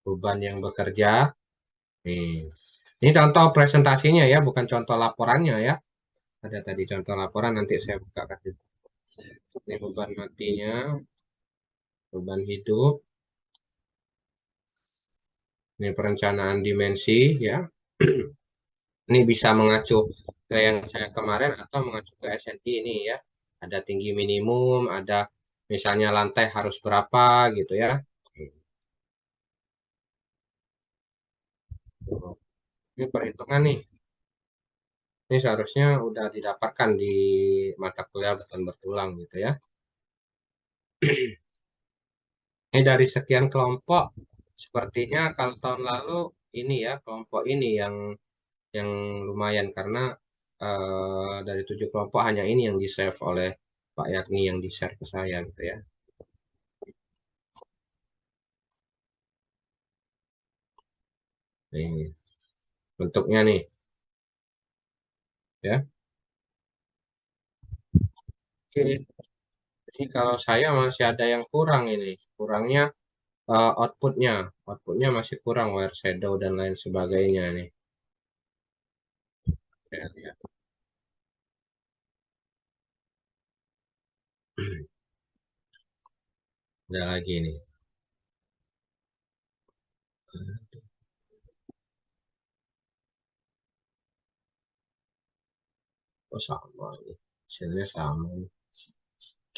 beban yang bekerja. Nih. Ini contoh presentasinya ya, bukan contoh laporannya ya. Ada tadi contoh laporan, nanti saya buka kasih. Ini beban matinya, beban hidup. Ini perencanaan dimensi ya. Ini bisa mengacu ke yang saya kemarin atau mengacu ke SNI ini ya. Ada tinggi minimum, ada misalnya lantai harus berapa gitu ya. Ini perhitungan nih. Ini seharusnya udah didapatkan di mata kuliah bukan bertulang gitu ya. Ini dari sekian kelompok, sepertinya kalau tahun lalu ini ya kelompok ini yang lumayan karena dari 7 kelompok hanya ini yang di save oleh Pak Yakni yang di share ke saya gitu ya. Ini bentuknya nih ya. Oke, Ini kalau saya masih ada yang kurang ini. Kurangnya outputnya. Outputnya masih kurang wire shadow dan lain sebagainya nih. Saya lihat. Ada lagi nih. Oh sama nih. Hasilnya sama nih.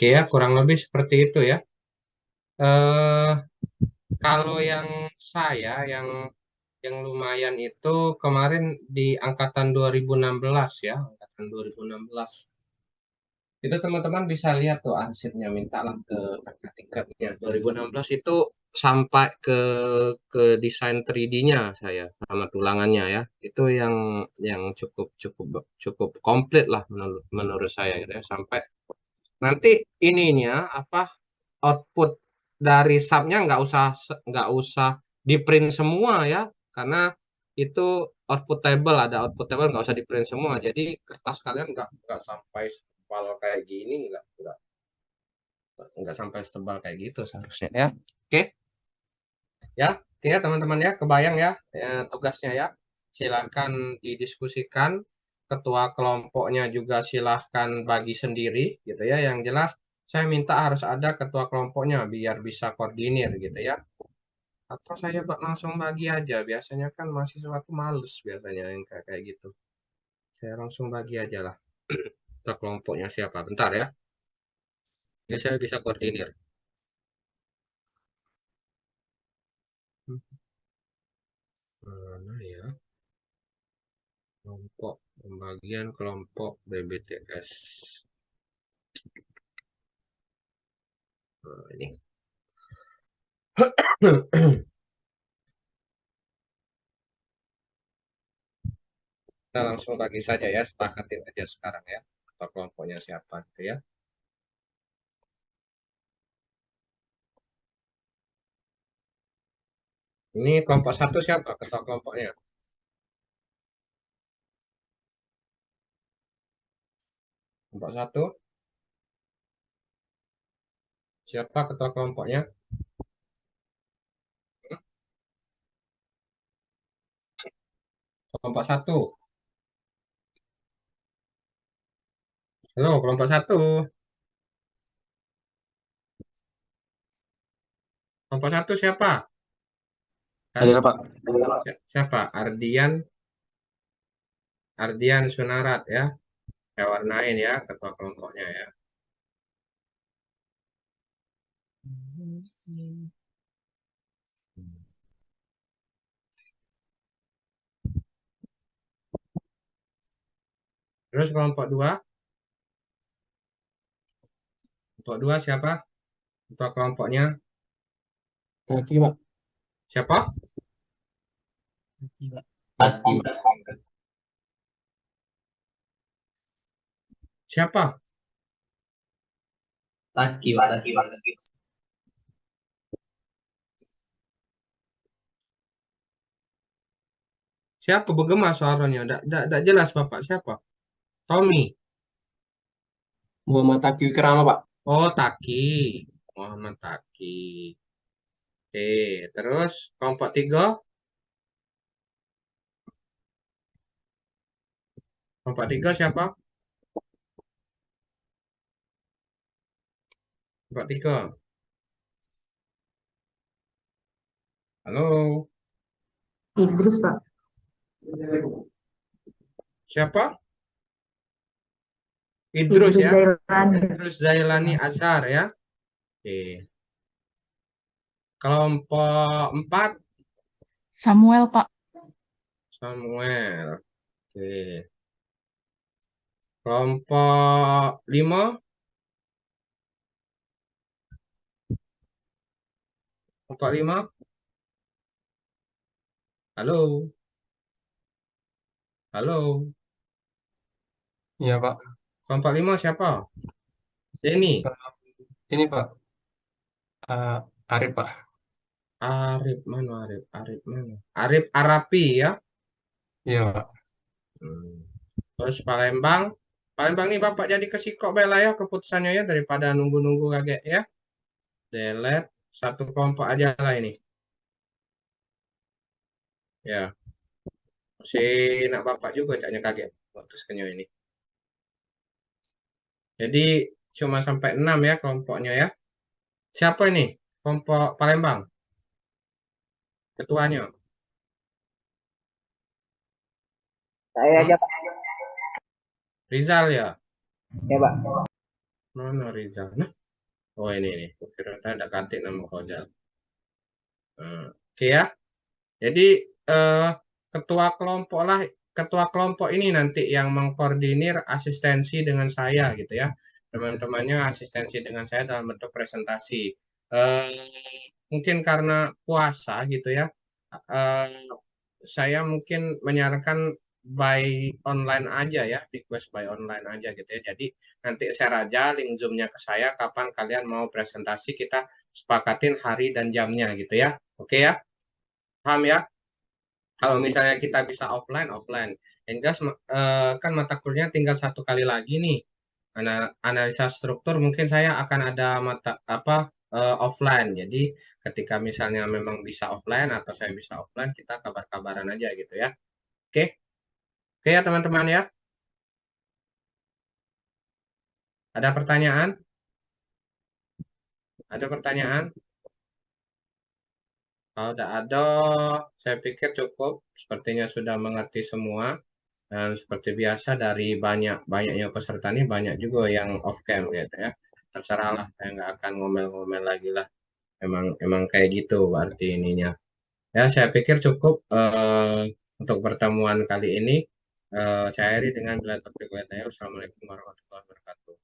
Oke ya, kurang lebih seperti itu ya. eh Kalau yang saya yang lumayan itu kemarin di angkatan 2016 ya, angkatan 2016. Itu teman-teman bisa lihat tuh arsipnya, mintalah ke kakak tingkatnya. 2016 itu sampai ke desain 3D-nya saya sama tulangannya ya. Itu yang cukup cukup cukup komplit lah menurut saya gitu ya. Sampai nanti ininya apa output dari subnya nggak usah di print semua ya, karena itu output table, ada output table nggak usah di print semua, jadi kertas kalian nggak sampai setebal kayak gini, nggak sampai setebal kayak gitu seharusnya ya. Oke ya, oke ya teman-teman ya, kebayang ya, tugasnya ya. Silahkan didiskusikan, ketua kelompoknya juga silahkan bagi sendiri gitu ya. Yang jelas saya minta harus ada ketua kelompoknya biar bisa koordinir gitu ya. Atau saya langsung bagi aja. Biasanya kan mahasiswa tuh males biasanya yang kayak kayak gitu. Saya langsung bagi aja lah. Ketua kelompoknya siapa? Bentar ya. Ya saya bisa koordinir. Mana ya? Kelompok pembagian kelompok BBTS. Nah, ini. Kita langsung bagi saja ya, sepakatin aja sekarang ya. Ketua kelompoknya siapa gitu ya. Ini kelompok satu siapa ketua kelompoknya? Kelompok satu siapa ketua kelompoknya? Kelompok satu. Halo, kelompok satu. Kelompok satu siapa? Ada Pak. Siapa? Ardian Sunarat ya. Saya warnain ya ketua kelompoknya ya. Terus kelompok dua siapa? Ketua kelompoknya Laki Pak. siapa? Laki, Pak. Laki Pak. Siapa? Laki Pak. Laki Pak. Siapa bergema suaranya? Nggak jelas Bapak siapa? Tommy. Muhammad Taki Wikrama Pak. Oh, Taki. Muhammad Taki. Oke, terus kelompok tiga. Kelompok tiga siapa? Kelompok tiga. Halo, Idrus, Pak. siapa? Idrus Idrus ya. Zailani. Idrus Zailani Azhar ya. Oke. Kelompok empat. Samuel, Pak. Samuel. Oke. Kelompok lima. Kelompok lima. Halo, halo. Iya Pak. Kelompok lima siapa? Denny. Ini Pak. Arif Pak. Arif mana Arif? Arif mana? Arif Arapi ya. Iya Pak. Hmm. Terus Palembang. Palembang nih Bapak jadi kesikok bela ya keputusannya ya daripada nunggu-nunggu kaget ya. Delete satu kelompok aja lah ini. Ya, masih nak Bapak juga caknya kaget waktu skenyo ini. Jadi cuma sampai 6 ya kelompoknya ya. Siapa ini? Kelompok Palembang. Ketuanya. Saya aja Pak. Rizal ya. Ya Pak. Mana Rizal? Nah, oh ini nih. Kira saya ada ganti nama Kojal. Oke ya. Jadi ketua kelompok lah, ketua kelompok ini nanti yang mengkoordinir asistensi dengan saya gitu ya. Teman-temannya asistensi dengan saya dalam bentuk presentasi. Mungkin karena puasa gitu ya. Saya mungkin menyarankan by online aja ya, request by online aja gitu ya. Jadi nanti share aja link Zoom-nya ke saya kapan kalian mau presentasi, kita sepakatin hari dan jamnya gitu ya. Oke ya? Paham ya? Kalau misalnya kita bisa offline, offline. Enggak, kan mata kuliahnya tinggal satu kali lagi nih. Analisa struktur mungkin saya akan ada mata apa offline. Jadi ketika misalnya memang bisa offline atau saya bisa offline, kita kabar-kabaran aja gitu ya. Oke, oke ya teman-teman ya. Ada pertanyaan? Ada pertanyaan? Kalau tidak ada, saya pikir cukup. Sepertinya sudah mengerti semua. Dan seperti biasa dari banyaknya peserta ini banyak juga yang off cam gitu ya. Terserah lah, saya nggak akan ngomel-ngomel lagi lah. Emang kayak gitu berarti ininya. Ya, saya pikir cukup untuk pertemuan kali ini. Saya akhiri dengan bila topik lainnya. Wassalamualaikum warahmatullahi wabarakatuh.